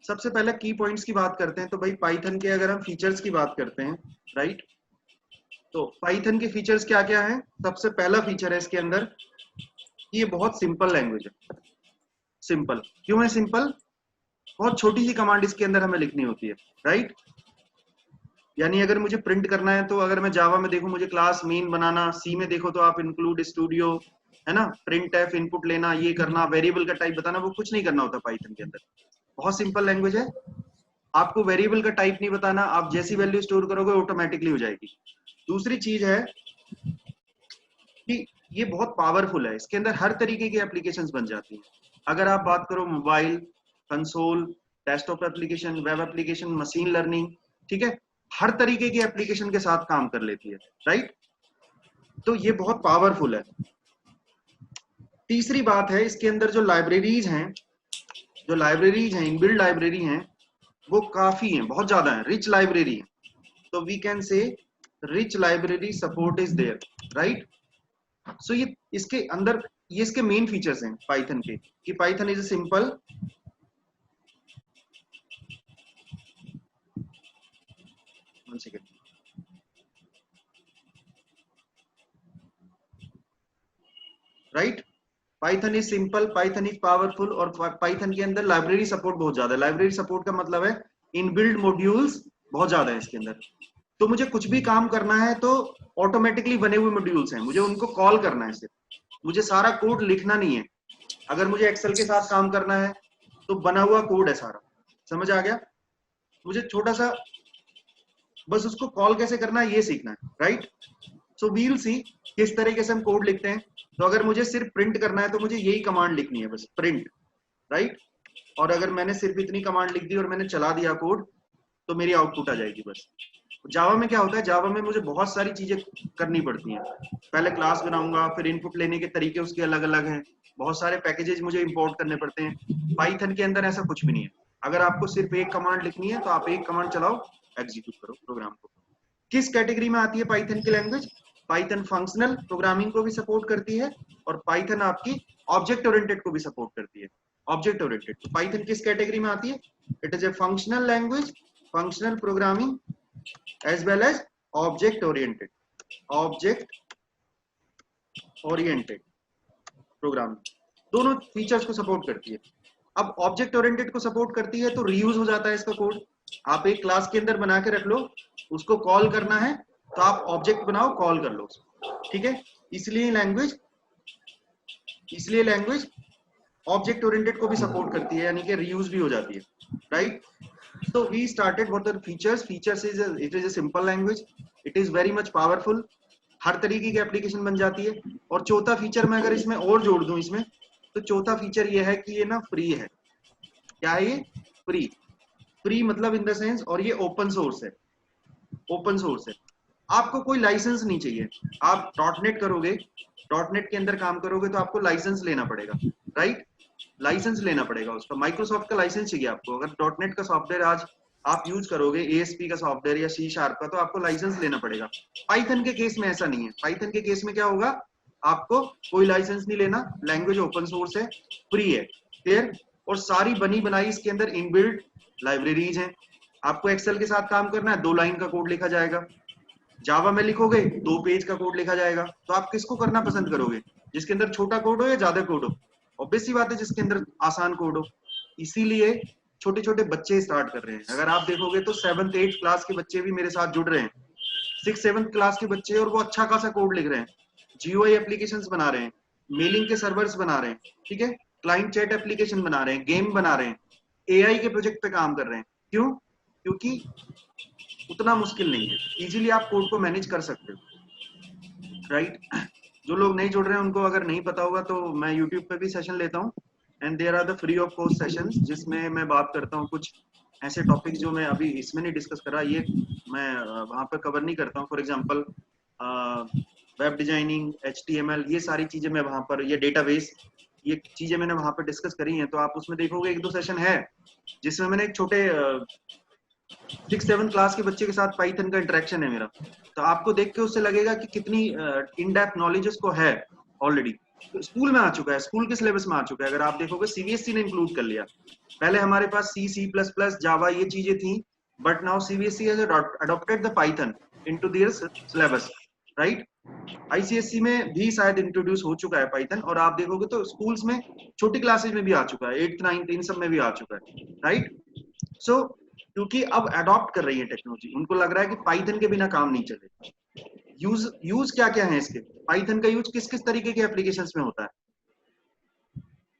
सबसे पहले की पॉइंट्स की बात करते हैं। तो भाई पाइथन के अगर हम फीचर्स की बात करते हैं, राइट, तो पाइथन के फीचर्स क्या क्या है। सबसे पहला फीचर है इसके अंदर, ये बहुत सिंपल लैंग्वेज है। सिंपल क्यों है? सिंपल, बहुत छोटी सी कमांड इसके अंदर हमें लिखनी होती है, राइट। यानी अगर मुझे प्रिंट करना है, तो अगर मैं जावा में देखूं मुझे क्लास मेन बनाना, सी में देखो तो आप इंक्लूड स्टूडियो, है ना, प्रिंट एफ इनपुट लेना, ये करना, वेरिएबल का टाइप बताना, वो कुछ नहीं करना होता पाइथन के अंदर। बहुत सिंपल लैंग्वेज है। आपको वेरिएबल का टाइप नहीं बताना, आप जैसी वैल्यू स्टोर करोगे ऑटोमेटिकली हो जाएगी। दूसरी चीज है कि ये बहुत पावरफुल है। इसके अंदर हर तरीके की एप्लीकेशंस बन जाती हैं। अगर आप बात करो mobile, console, desktop application, web application, machine learning, ठीक है, हर तरीके की एप्लीकेशन के साथ काम कर लेती है, राइट। तो ये बहुत पावरफुल है। तीसरी बात है, इसके अंदर जो लाइब्रेरीज हैं, इनबिल्ड लाइब्रेरी हैं, वो काफी हैं, बहुत ज्यादा है, रिच लाइब्रेरी है। तो we can say rich library support is there, right. So ये इसके अंदर, ये इसके मेन फीचर्स हैं पाइथन के, कि Python is a simple, right, Python is simple, Python is powerful, और पाइथन के अंदर लाइब्रेरी सपोर्ट बहुत ज्यादा है। लाइब्रेरी सपोर्ट का मतलब है इनबिल्ड मॉड्यूल्स बहुत ज्यादा है इसके अंदर। तो मुझे कुछ भी काम करना है तो ऑटोमेटिकली बने हुए मॉड्यूल्स हैं, मुझे उनको कॉल करना है सिर्फ, मुझे सारा कोड लिखना नहीं है। अगर मुझे एक्सेल के साथ काम करना है तो बना हुआ कोड है सारा, समझ आ गया। मुझे छोटा सा बस उसको कॉल कैसे करना है ये सीखना है, राइट। सो वील सी किस तरीके से हम कोड लिखते हैं। तो अगर मुझे सिर्फ प्रिंट करना है तो मुझे यही कमांड लिखनी है, बस प्रिंट, राइट। और अगर मैंने सिर्फ इतनी कमांड लिख दी और मैंने चला दिया कोड, तो मेरी आउटपुट आ जाएगी बस। जावा में क्या होता है, जावा में मुझे बहुत सारी चीजें करनी पड़ती हैं। पहले क्लास बनाऊंगा, फिर इनपुट लेने के तरीके उसके अलग अलग हैं, बहुत सारे पैकेजेस मुझे इंपोर्ट करने पड़ते हैं। पाइथन के अंदर ऐसा कुछ भी नहीं है। अगर आपको सिर्फ एक कमांड लिखनी है तो आप एक कमांड चलाओ, एग्जीक्यूट करो प्रोग्राम को। किस कैटेगरी में आती है पाइथन की लैंग्वेज? पाइथन फंक्शनल प्रोग्रामिंग को भी सपोर्ट करती है, और पाइथन आपकी ऑब्जेक्ट ओरिएंटेड को भी सपोर्ट करती है। ऑब्जेक्ट ओरिएंटेड तो पाइथन किस कैटेगरी में आती है? It is a functional language, functional programming as well as object oriented, object oriented programming, दोनों फीचर्स को सपोर्ट करती है। अब ऑब्जेक्ट ओरिएंटेड को सपोर्ट करती है तो रीयूज हो जाता है इसका कोड। आप एक क्लास के अंदर बना के रख लो, उसको कॉल करना है तो आप ऑब्जेक्ट बनाओ, कॉल कर लो उसको, ठीक है। इसलिए लैंग्वेज ऑब्जेक्ट ओरिएंटेड को भी सपोर्ट करती है, यानी कि रीयूज भी हो जाती है, right. So we started what are features. Features is it is a simple language. It is very much powerful. हर तरीके की एप्लीकेशन बन जाती है। और चौथा फीचर मैं अगर इसमें और जोड़ दूं इसमें, तो चौथा फीचर ये है कि ये ना फ्री है। क्या है ये? फ्री। फ्री मतलब इन द सेंस, और ये ओपन सोर्स है। ओपन सोर्स है, आपको कोई लाइसेंस नहीं चाहिए। आप डॉटनेट करोगे, डॉटनेट के अंदर काम करोगे तो आपको लाइसेंस लेना पड़ेगा, राइट। लाइसेंस लेना पड़ेगा उसका, माइक्रोसॉफ्ट का लाइसेंस चाहिए आपको। अगर डॉटनेट का सॉफ्टवेयर आज आप यूज करोगे, एएसपी का सॉफ्टवेयर या सी शार्प का, तो आपको लाइसेंस लेना पड़ेगा। पाइथन के केस में ऐसा नहीं है। पाइथन के केस में क्या होगा, आपको कोई लाइसेंस नहीं लेना, लैंग्वेज ओपन सोर्स है, फ्री है, क्लियर। और सारी बनी बनाई इसके अंदर इनबिल्ड लाइब्रेरीज हैं। आपको एक्सेल के साथ काम करना है, 2 लाइन का कोड लिखा जाएगा। जावा में लिखोगे 2 पेज का कोड लिखा जाएगा। तो आप किसको करना पसंद करोगे, जिसके अंदर छोटा कोड हो या ज्यादा कोड हो? ऑब्वियस सी बात है जिसके अंदर आसान कोड हो। इसीलिए छोटे छोटे बच्चे स्टार्ट कर रहे हैं। अगर आप देखोगे तो 7th 8th क्लास के बच्चे भी मेरे साथ जुड़ रहे हैं, 6th 7th क्लास के बच्चे, और वो अच्छा खासा कोड लिख रहे हैं, जीओआई एप्लीकेशंस बना रहे हैं, मेलिंग के सर्वर्स बना रहे हैं, ठीक है, क्लाइंट चैट एप्लीकेशन बना रहे हैं, गेम बना रहे हैं, एआई के प्रोजेक्ट पे काम कर रहे हैं। क्यों? क्योंकि उतना मुश्किल नहीं है, इजीली आप कोड को मैनेज कर सकते हो, राइट। जो लोग नहीं जुड़ रहे हैं उनको अगर नहीं पता होगा तो मैं यूट्यूब पे भी सेशन लेता हूँ, and there are the free of cost sessions, जिसमें मैं बात करता हूँ कुछ ऐसे टॉपिक जो मैं अभी इसमें नहीं डिस्कस कर रहा, ये मैं वहाँ पे कवर नहीं करता हूँ। For example web designing, HTML, ये सारी चीजें मैं वहाँ पर, ये डेटाबेस, ये चीजें मैंने वहाँ पर डिस्कस करी हैं। तो आप उसमें देखोगे 1-2 सेशन है जिसमें मैंने एक छोटे 6th 7th क्लास के बच्चे के साथ पाइथन का इंटरेक्शन है मेरा। तो आपको देख के उससे लगेगा कि कितनी इन डेप्थ नॉलेज उसको है ऑलरेडी। स्कूल में आ चुका है, स्कूल के सिलेबस में आ चुका है। अगर आप देखोगे सीबीएसई ने इंक्लूड कर लिया। पहले हमारे पास सी, सी प्लस प्लस, जावा ये चीजें थी, but now CBSE has adopted the Python into their syllabus, right. ICSE में भी शायद इंट्रोड्यूस हो चुका है पाइथन, और आप देखोगे तो स्कूल्स में छोटी क्लासेज में भी आ चुका है, 8th 9th इन सब में भी आ चुका है, राइट। सो क्योंकि अब अडॉप्ट कर रही है टेक्नोलॉजी, उनको लग रहा है कि पाइथन के बिना काम नहीं चलेगा। यूज क्या क्या है इसके, पाइथन का यूज किस किस तरीके के एप्लीकेशंस में होता है,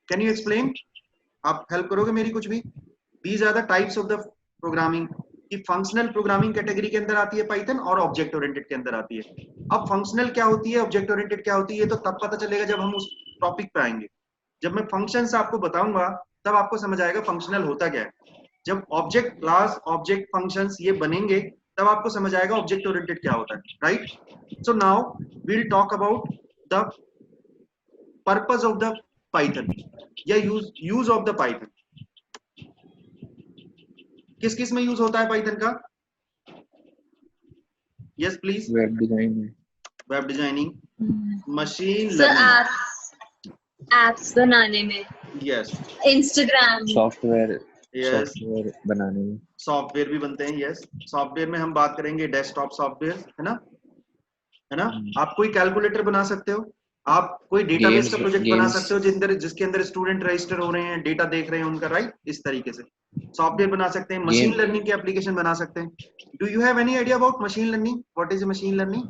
कैन यू एक्सप्लेन? आप हेल्प करोगे मेरी कुछ भी? These are the types of the programming, कि फंक्शनल प्रोग्रामिंग कैटेगरी के अंदर आती है पाइथन, और ऑब्जेक्ट ओरिएंटेड के अंदर आती है। अब फंक्शनल क्या होती है, ऑब्जेक्ट ओरिएंटेड क्या होती है, तो तब पता चलेगा जब हम उस टॉपिक पे आएंगे। जब मैं फंक्शंस आपको बताऊंगा तब आपको समझ आएगा फंक्शनल होता क्या है। जब ऑब्जेक्ट क्लास, ऑब्जेक्ट फंक्शंस ये बनेंगे तब आपको समझ आएगा ऑब्जेक्ट ओरिएंटेड क्या होता है, right. So now we'll talk about the purpose of the Python, या यूज ऑफ द पाइथन। किस किस में यूज होता है पाइथन का? Yes please. Web design, web designing, machine sir learning, apps बनाने में, यस, इंस्टाग्राम, सॉफ्टवेयर यस, बनाने में, सॉफ्टवेयर भी बनते हैं, यस। सॉफ्टवेयर में हम बात करेंगे डेस्कटॉप सॉफ्टवेयर, है ना, है ना। आप कोई कैलकुलेटर बना सकते हो, आप कोई डेटाबेस का प्रोजेक्ट बना सकते हो जिसके अंदर स्टूडेंट रजिस्टर हो रहे हैं, डेटा देख रहे हैं उनका, राइट। इस तरीके से सॉफ्टवेयर बना सकते हैं, मशीन लर्निंग के एप्लीकेशन बना सकते हैं। Do you have any idea about machine learning? What is machine learning?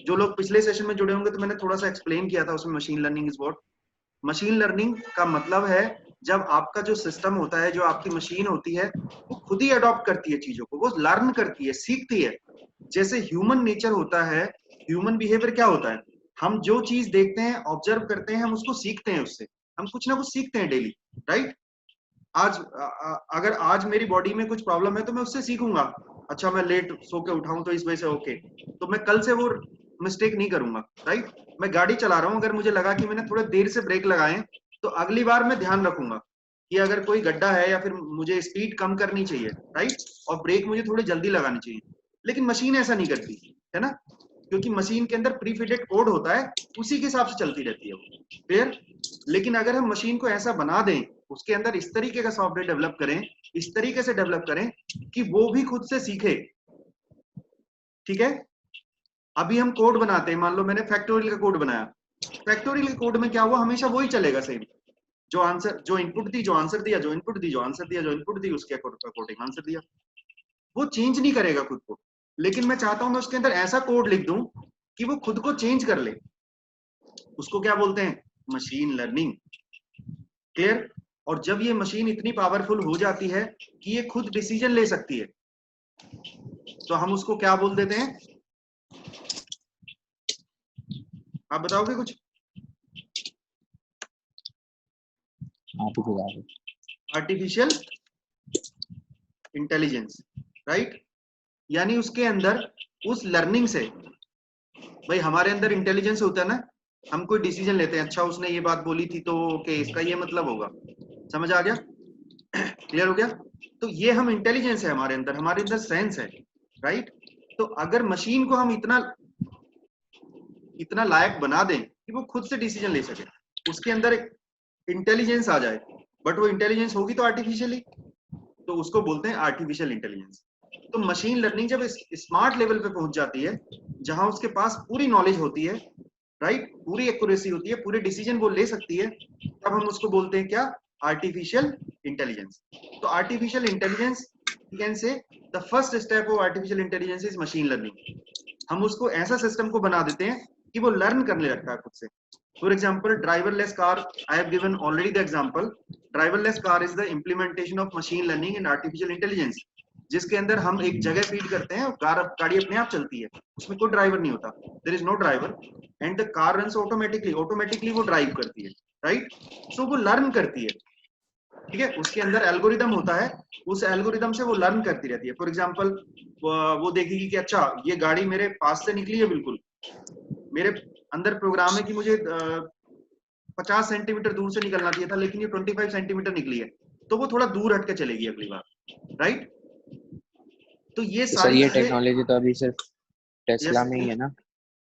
जो लोग पिछले सेशन में जुड़े होंगे तो मैंने थोड़ा सा एक्सप्लेन किया था उसमें, machine learning is what. Machine learning का मतलब है जब आपका जो सिस्टम होता है, जो आपकी मशीन होती है, वो खुद ही अडॉप्ट करती है चीजों को, वो लर्न करती है, सीखती है। जैसे ह्यूमन नेचर होता है, ह्यूमन बिहेवियर क्या होता है, हम जो चीज देखते हैं, ऑब्जर्व करते हैं, हम उसको सीखते हैं, उससे हम कुछ ना कुछ सीखते हैं डेली, राइट। अगर आज मेरी बॉडी में कुछ प्रॉब्लम है तो मैं उससे सीखूंगा। अच्छा, मैं लेट सो के उठाऊं तो इस वजह से ओके, तो मैं कल से वो मिस्टेक नहीं करूंगा, राइट। मैं गाड़ी चला रहा हूं, अगर मुझे लगा कि मैंने थोड़ा देर से ब्रेक लगाए तो अगली बार मैं ध्यान रखूंगा कि अगर कोई गड्ढा है या फिर मुझे स्पीड कम करनी चाहिए, राइट, और ब्रेक मुझे थोड़ी जल्दी लगानी चाहिए। लेकिन मशीन ऐसा नहीं करती, है ना, क्योंकि मशीन के अंदर प्रीफिटेड कोड होता है, उसी के हिसाब से चलती रहती है वो, क्लियर। लेकिन अगर हम मशीन को ऐसा बना दें, उसके अंदर इस तरीके का सॉफ्टवेयर डेवलप करें, इस तरीके से डेवलप करें कि वो भी खुद से सीखे, ठीक है। अभी हम कोड बनाते हैं, मान लो मैंने फैक्टोरियल का कोड बनाया, फैक्टोरियल के कोड में क्या हुआ, हमेशा वही चलेगा सेम, जो आंसर, जो इनपुट दी, जो आंसर दिया, जो इनपुट दी, जो आंसर दिया, जो इनपुट दी, उसके अकॉर्डिंग आंसर दिया, वो चेंज नहीं करेगा खुद को। लेकिन मैं चाहता हूं मैं उसके अंदर ऐसा कोड लिख दूं कि वो खुद को चेंज कर ले, उसको क्या बोलते हैं, मशीन लर्निंग, क्लियर। और जब ये मशीन इतनी पावरफुल हो जाती है कि ये खुद डिसीजन ले सकती है, तो हम उसको क्या बोल देते हैं, आप बताओगे कुछ? आप ही बता दो। Artificial intelligence, right. यानी उसके अंदर उस लर्निंग से, भाई हमारे अंदर इंटेलिजेंस होता है ना, हम कोई डिसीजन लेते हैं, अच्छा उसने ये बात बोली थी तो ओके, इसका ये मतलब होगा, समझ आ गया, क्लियर हो गया। तो ये हम इंटेलिजेंस है हमारे अंदर सेंस है, राइट। तो अगर मशीन को हम इतना लायक बना दें कि वो खुद से डिसीजन ले सके, उसके अंदर एक इंटेलिजेंस आ जाए, बट वो इंटेलिजेंस होगी तो आर्टिफिशियली, तो उसको बोलते हैं आर्टिफिशियल इंटेलिजेंस। तो मशीन लर्निंग जब स्मार्ट लेवल पे पहुंच जाती है, जहां उसके पास पूरी नॉलेज होती है, राइट, पूरी एक्यूरेसी होती है, पूरे डिसीजन वो ले सकती है, तब हम उसको बोलते हैं क्या, आर्टिफिशियल इंटेलिजेंस। तो artificial intelligence, you can say the first step of artificial intelligence is machine learning. हम उसको ऐसा सिस्टम को बना देते हैं कि वो लर्न करने लगता है खुद से। For example, driverless car, I have given already the example. Driverless car is the implementation of machine learning and artificial intelligence, जिसके अंदर हम एक जगह फीड करते हैं और गाड़ी अपने आप चलती है, उसमें कोई ड्राइवर नहीं होता, there is no driver, and the car runs automatically वो ड्राइव करती है, राइट। सो वो लर्न करती है, ठीक है, उसके अंदर एल्गोरिदम होता है, उस एल्गोरिदम से वो लर्न करती रहती है। फॉर एग्जाम्पल, वो देखेगी कि अच्छा ये गाड़ी मेरे पास से निकली है, बिल्कुल मेरे अंदर प्रोग्राम है कि मुझे 50 सेंटीमीटर दूर से निकलना चाहिए था, लेकिन ये 25 सेंटीमीटर निकली है, तो वो थोड़ा दूर हट के चलेगी अगली बार, राइट। तो ये सर सारी ये चीजें, टेक्नोलॉजी तो अभी सिर्फ टेस्ला में ही है ना?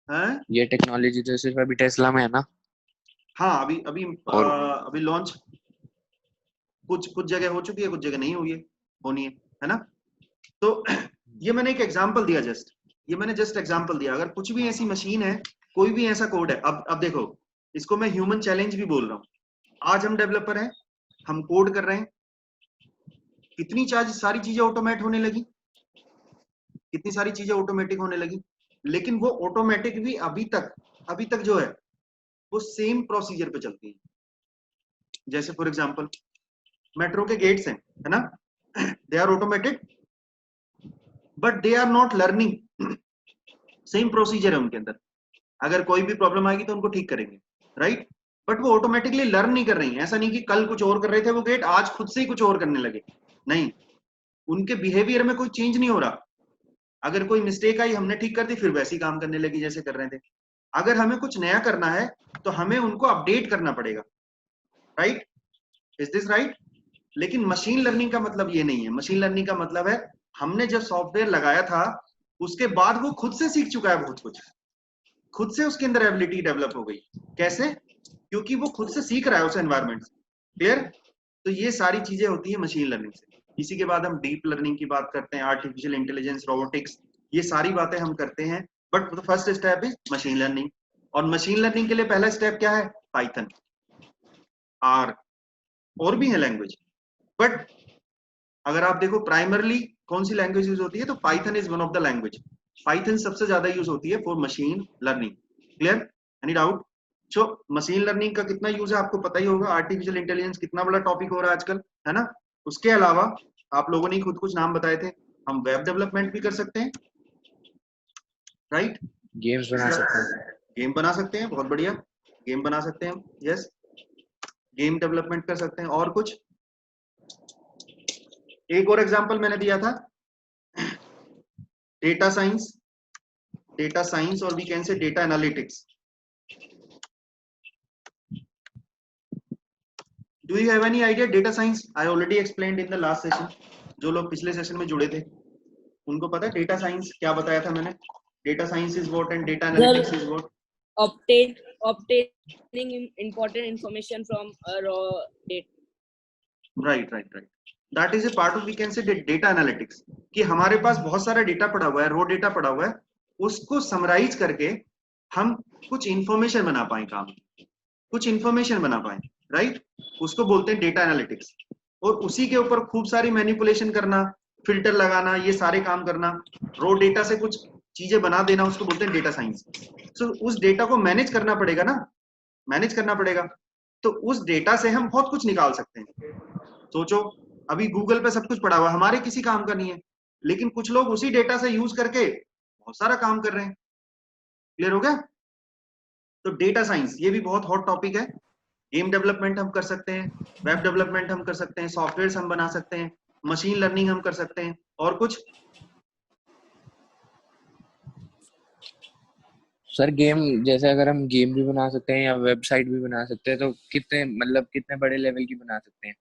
हैं? ये टेक्नोलॉजी तो सिर्फ अभी टेस्ला में है ना? हाँ अभी अभी और अभी लॉन्च कुछ जगह हो चुकी है, कुछ जगह नहीं हुई है, होनी है ना। तो ये मैंने एक एग्जांपल दिया, जस्ट ये मैंने जस्ट एग्जांपल दिया। अगर कुछ भी ऐसी मशीन है, कोई भी ऐसा कोड है, अब देखो इसको मैं ह्यूमन चैलेंज भी बोल रहा हूँ। आज हम डेवलपर हैं, हम कोड कर रहे हैं, कितनी सारी चीजें ऑटोमेट होने लगी, कितनी सारी चीजें ऑटोमेटिक होने लगी, लेकिन वो ऑटोमेटिक भी अभी तक जो है वो सेम प्रोसीजर पे चलती है। जैसे फॉर एग्जांपल मेट्रो के गेट्स हैं, है ना, they are automated but they are not learning, same procedure है उनके अंदर। अगर कोई भी प्रॉब्लम आएगी तो उनको ठीक करेंगे, राइट, बट वो ऑटोमेटिकली लर्न नहीं कर रही है। ऐसा नहीं कि कल कुछ और कर रहे थे वो गेट, आज खुद से ही कुछ और करने लगे, नहीं, उनके बिहेवियर में कोई चेंज नहीं हो रहा। अगर कोई मिस्टेक आई हमने ठीक कर दी, फिर वैसे ही काम करने लगी जैसे कर रहे थे। अगर हमें कुछ नया करना है तो हमें उनको अपडेट करना पड़ेगा, राइट, इज दिस राइट। लेकिन मशीन लर्निंग का मतलब ये नहीं है। मशीन लर्निंग का मतलब है हमने जब सॉफ्टवेयर लगाया था उसके बाद वो खुद से सीख चुका है बहुत कुछ, खुद से उसके अंदर एबिलिटी डेवलप हो गई। कैसे? क्योंकि वो खुद से सीख रहा है उस एनवायरमेंट से। क्लियर? तो ये सारी चीजें होती है मशीन लर्निंग से। इसी के बाद हम डीप लर्निंग की बात करते हैं, आर्टिफिशियल इंटेलिजेंस, रोबोटिक्स, ये सारी बातें हम करते हैं। But first step is machine learning. और मशीन लर्निंग के लिए पहला स्टेप क्या है? पाइथन, आर, और भी है लैंग्वेज, बट अगर आप देखो प्राइमरली कौन सी लैंग्वेज यूज होती है तो Python is one of the language. Python सबसे ज्यादा यूज होती है for machine learning. Clear? Any doubt? So machine learning का कितना यूज है आपको पता ही होगा। आर्टिफिशियल इंटेलिजेंस कितना बड़ा टॉपिक हो रहा है आजकल, है ना। उसके अलावा आप लोगों ने खुद कुछ नाम बताए थे, हम वेब डेवलपमेंट भी कर सकते हैं, राइट, गेम्स बना सकते हैं। गेम बना सकते हैं, बहुत बढ़िया, गेम बना सकते हैं, यस, गेम डेवलपमेंट कर सकते हैं। और कुछ, एक और एग्जांपल मैंने दिया था, डेटा साइंस और we can say data analytics. Do you have any idea data science? I already explained in the last session. जो लोग पिछले सेशन में जुड़े थे उनको पता है डेटा साइंस क्या बताया था मैंने। Data science is what and data analytics is what? obtaining important information from raw data. Right right right, that is a part of we can say data analytics. कि हमारे पास बहुत सारा डेटा पड़ा हुआ है, रॉ डेटा पड़ा हुआ है, उसको समराइज करके हम कुछ इंफॉर्मेशन बना पाए, कुछ इंफॉर्मेशन बना पाए, राइट, उसको बोलते हैं डेटा एनालिटिक्स। और उसी के ऊपर खूब सारी मैनिपुलेशन करना, फिल्टर लगाना, ये सारे काम करना, रॉ डेटा से कुछ चीजें बना देना, उसको बोलते हैं डेटा साइंस। सो उस डेटा को मैनेज करना पड़ेगा ना, मैनेज करना पड़ेगा, तो उस डेटा से हम बहुत कुछ निकाल सकते हैं। सोचो अभी गूगल पे सब कुछ पड़ा हुआ है, हमारे किसी काम का नहीं है, लेकिन कुछ लोग उसी डेटा से यूज करके बहुत सारा काम कर रहे हैं। क्लियर हो गया? तो डेटा साइंस ये भी बहुत हॉट टॉपिक है। गेम डेवलपमेंट हम कर सकते हैं, वेब डेवलपमेंट हम कर सकते हैं, सॉफ्टवेयर हम बना सकते हैं, मशीन लर्निंग हम कर सकते हैं। और कुछ? सर गेम, जैसे अगर हम गेम भी बना सकते हैं या वेबसाइट भी बना सकते हैं तो कितने बड़े लेवल की बना सकते हैं?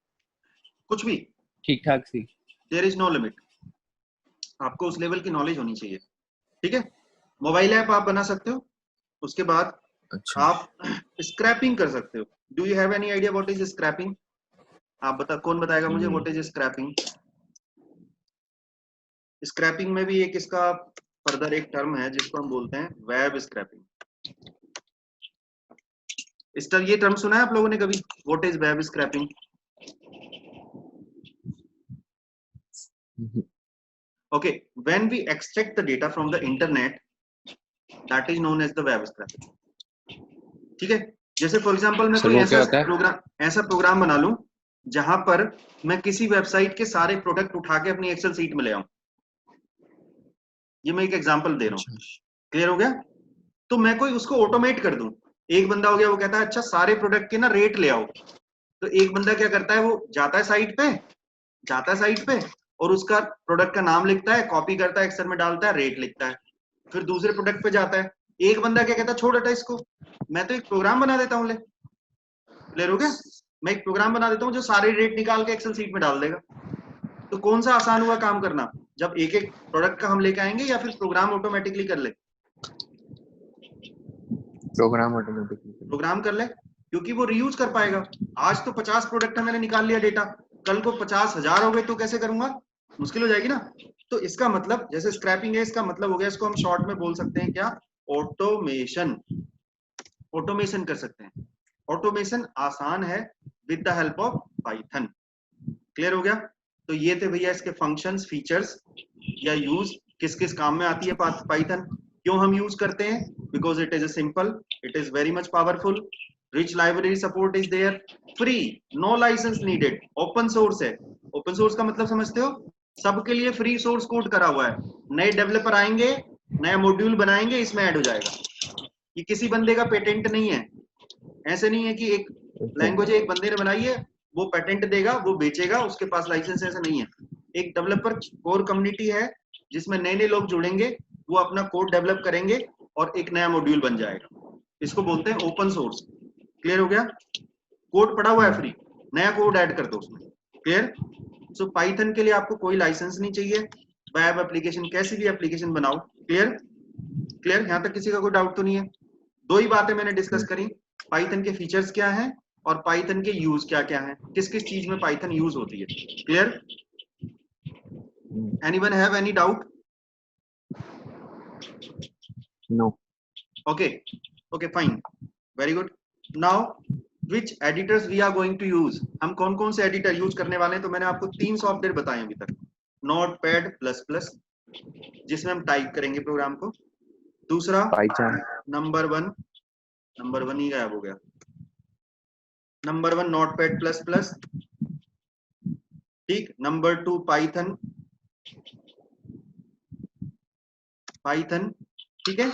कुछ भी, ठीक ठाक सी। There is no limit. आपको उस लेवल की नॉलेज होनी चाहिए, ठीक है। मोबाइल ऐप आप बना सकते हो, उसके बाद अच्छा। आप स्क्रैपिंग कर सकते हो। Do you have any idea what is scraping? आप बता, कौन बताएगा मुझे व्हाट इज स्क्रैपिंग? स्क्रैपिंग में भी एक इसका फर्दर एक टर्म है जिसको हम बोलते हैं वेब स्क्रैपिंग। इस तरह ये टर्म सुना है आप लोगों ने कभी? What is web scrapping? Okay, when we extract the data from the internet, that is known as the web scraping. ठीक है। जैसे फॉर एग्जांपल मैं सर कोई वो क्या होता है? ऐसा प्रोग्राम बना लूं जहां पर मैं किसी वेबसाइट के सारे प्रोडक्ट उठा के अपनी एक्सेल सीट में ले आऊं। ये मैं एक एग्जांपल दे रहा हूं, क्लियर हो गया? तो मैं कोई उसको ऑटोमेट कर दूं। एक बंदा हो गया, वो कहता है अच्छा सारे प्रोडक्ट के ना रेट ले आओ। तो एक बंदा क्या करता है, वो जाता है साइट पे और उसका प्रोडक्ट का नाम लिखता है, कॉपी करता है, एक्सेल में डालता है, रेट लिखता है, फिर दूसरे प्रोडक्ट पे जाता है। एक बंदा क्या कहता है, छोड़ हटा इसको, मैं तो एक प्रोग्राम बना देता हूँ। क्लियर हो गया? मैं एक प्रोग्राम बना देता हूँ जो सारे रेट निकाल के एक्सेल सीट में डाल देगा। तो कौन सा आसान हुआ काम करना, जब एक एक प्रोडक्ट का हम लेके आएंगे या फिर प्रोग्राम ऑटोमेटिकली कर ले? प्रोग्राम ऑटोमेटिकली प्रोग्राम कर ले। क्योंकि वो रीयूज कर पाएगा। आज तो 50 प्रोडक्ट है, मैंने निकाल लिया डेटा, कल को 50,000 हो गए तो कैसे करूंगा, मुश्किल हो जाएगी ना। तो इसका मतलब जैसे स्क्रैपिंग है, इसका मतलब हो गया, इसको हम शॉर्ट में बोल सकते हैं क्या, ऑटोमेशन। ऑटोमेशन कर सकते हैं। ऑटोमेशन आसान है with the help of Python. Clear हो गया। तो ये थे भैया इसके फंक्शंस, फीचर्स या यूज, किस किस काम में आती है पाइथन, क्यों हम यूज करते हैं, because it is a simple, it is very much powerful, rich library support is there, free, no license needed, open source है। ओपन सोर्स का मतलब समझते हो, सबके लिए फ्री सोर्स कोड करा हुआ है। नए डेवलपर आएंगे, नया मॉड्यूल बनाएंगे, इसमें ऐड हो जाएगा। ये किसी बंदे का पेटेंट नहीं है। ऐसे नहीं है कि एक लैंग्वेज एक बंदे ने बनाई है, वो पेटेंट देगा, वो बेचेगा, उसके पास लाइसेंस, ऐसा नहीं है। एक डेवलपर कोर कम्युनिटी है जिसमें नए नए लोग जुड़ेंगे, वो अपना कोड डेवलप करेंगे और एक नया मॉड्यूल बन जाएगा। इसको बोलते हैं ओपन सोर्स। क्लियर हो गया। कोड पड़ा हुआ है फ्री, नया कोड ऐड कर दो उसमें। क्लियर। सो पाइथन के लिए आपको कोई लाइसेंस नहीं चाहिए, वेब एप्लीकेशन, कैसी भी एप्लीकेशन बनाओ। क्लियर। क्लियर, यहां तक किसी का कोई डाउट तो नहीं है। दो ही बातें मैंने डिस्कस करी, पाइथन के फीचर्स क्या हैं और पाइथन के यूज क्या क्या हैं, किस किस चीज में पाइथन यूज होती है। Clear. Anyone have any doubt? No. Okay, okay fine, very good. Now which editors we are going to use, हम कौन कौन से एडिटर यूज करने वाले हैं। तो मैंने आपको 3 सॉफ्टवेयर बताए अभी तक। नोटपैड प्लस प्लस, जिसमें हम टाइप करेंगे प्रोग्राम को। दूसरा पाइथन। नंबर वन ही गायब हो गया। नंबर 1 नोटपैड प्लस प्लस, ठीक। नंबर 2 पाइथन, पाइथन, ठीक है।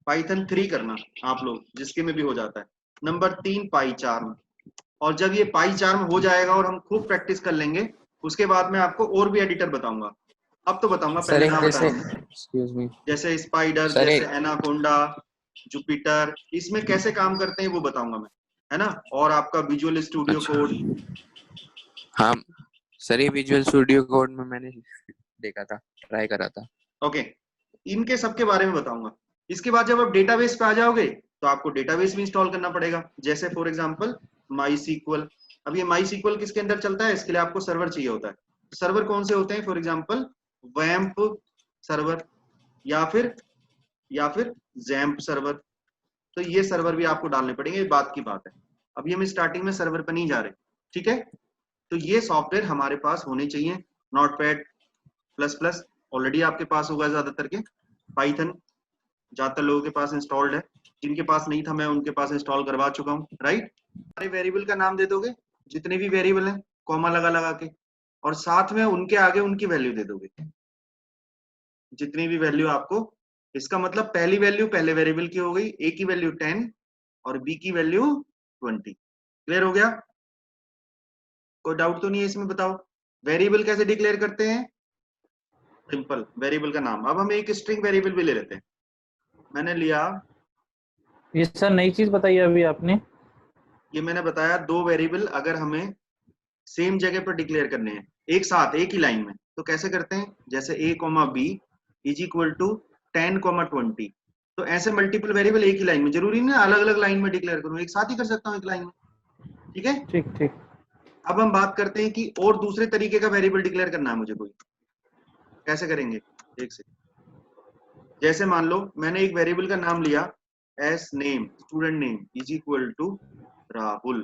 पाइथन 3 करना आप लोग, जिसके में भी हो जाता है। नंबर 3 पाईचार्म। और जब ये पाईचार्म हो जाएगा और हम खूब प्रैक्टिस कर लेंगे, उसके बाद मैं आपको और भी एडिटर बताऊंगा। अब तो बताऊंगा, सर पहले एक ना जैसे, बताऊंगा। एक्सक्यूज मी जैसे स्पाइडर, सर, जैसे एक एनाकोंडा, जुपिटर, इसमें कैसे काम करते हैं वो बताऊंगा मैं, है ना। और आपका विजुअल स्टूडियो अच्छा, कोड। हाँ सर, ये विजुअल स्टूडियो कोड में मैंने देखा था, ट्राई करा था। ओके, इनके सबके बारे में बताऊंगा। इसके बाद जब आप डेटाबेस पे आ जाओगे तो आपको डेटाबेस भी इंस्टॉल करना पड़ेगा, जैसे फॉर एग्जांपल माई सीक्वल। अब ये माई सीक्वल किसके अंदर चलता है, इसके लिए आपको सर्वर चाहिए होता है। सर्वर कौन से होते हैं, फॉर एग्जांपल वैम्प सर्वर, या फिर जैम्प सर्वर। तो ये सर्वर भी आपको डालने पड़ेंगे, ये बात की बात है। अभी हम स्टार्टिंग में सर्वर पर नहीं जा रहे, ठीक है। तो ये सॉफ्टवेयर हमारे पास होने चाहिए। नोटपैड प्लस प्लस ऑलरेडी आपके पास होगा ज्यादातर के। पाइथन ज्यादातर लोगों के पास इंस्टॉल्ड है, जिनके पास नहीं था मैं उनके पास इंस्टॉल करवा चुका हूँ, राइट। सारे वेरिएबल का नाम दे दोगे, जितने भी वेरिएबल हैं, कॉमा लगा लगा के, और साथ में उनके आगे उनकी वैल्यू दे दोगे, जितनी भी वैल्यू आपको। इसका मतलब पहली वैल्यू पहले वेरिएबल की हो गई, ए की वैल्यू 10 और बी की वैल्यू 20। क्लियर हो गया। कोई डाउट तो नहीं है इसमें, बताओ। वेरिएबल कैसे डिक्लेयर करते हैं, सिंपल, वेरिएबल का नाम। अब हम एक स्ट्रिंग वेरिएबल भी ले लेते हैं। मैंने लिया, ये सर नई चीज बताई अभी आपने। ये मैंने बताया, 2 वेरिएबल अगर हमें सेम जगह पर डिक्लेयर करने हैं एक साथ एक ही लाइन में, तो कैसे करते हैं, जैसे a comma B is equal to 10 comma 20। तो ऐसे मल्टीपल वेरिएबल एक ही लाइन में, जरूरी नहीं अलग अलग लाइन में डिक्लेयर करूं, एक साथ ही कर सकता हूं एक लाइन में, ठीक है। ठीक ठीक। अब हम बात करते हैं कि और दूसरे तरीके का वेरिएबल डिक्लेयर करना है मुझे कोई, कैसे करेंगे, एक से। जैसे मान लो मैंने एक वेरिएबल का नाम लिया, S name, student name is equal to Rahul,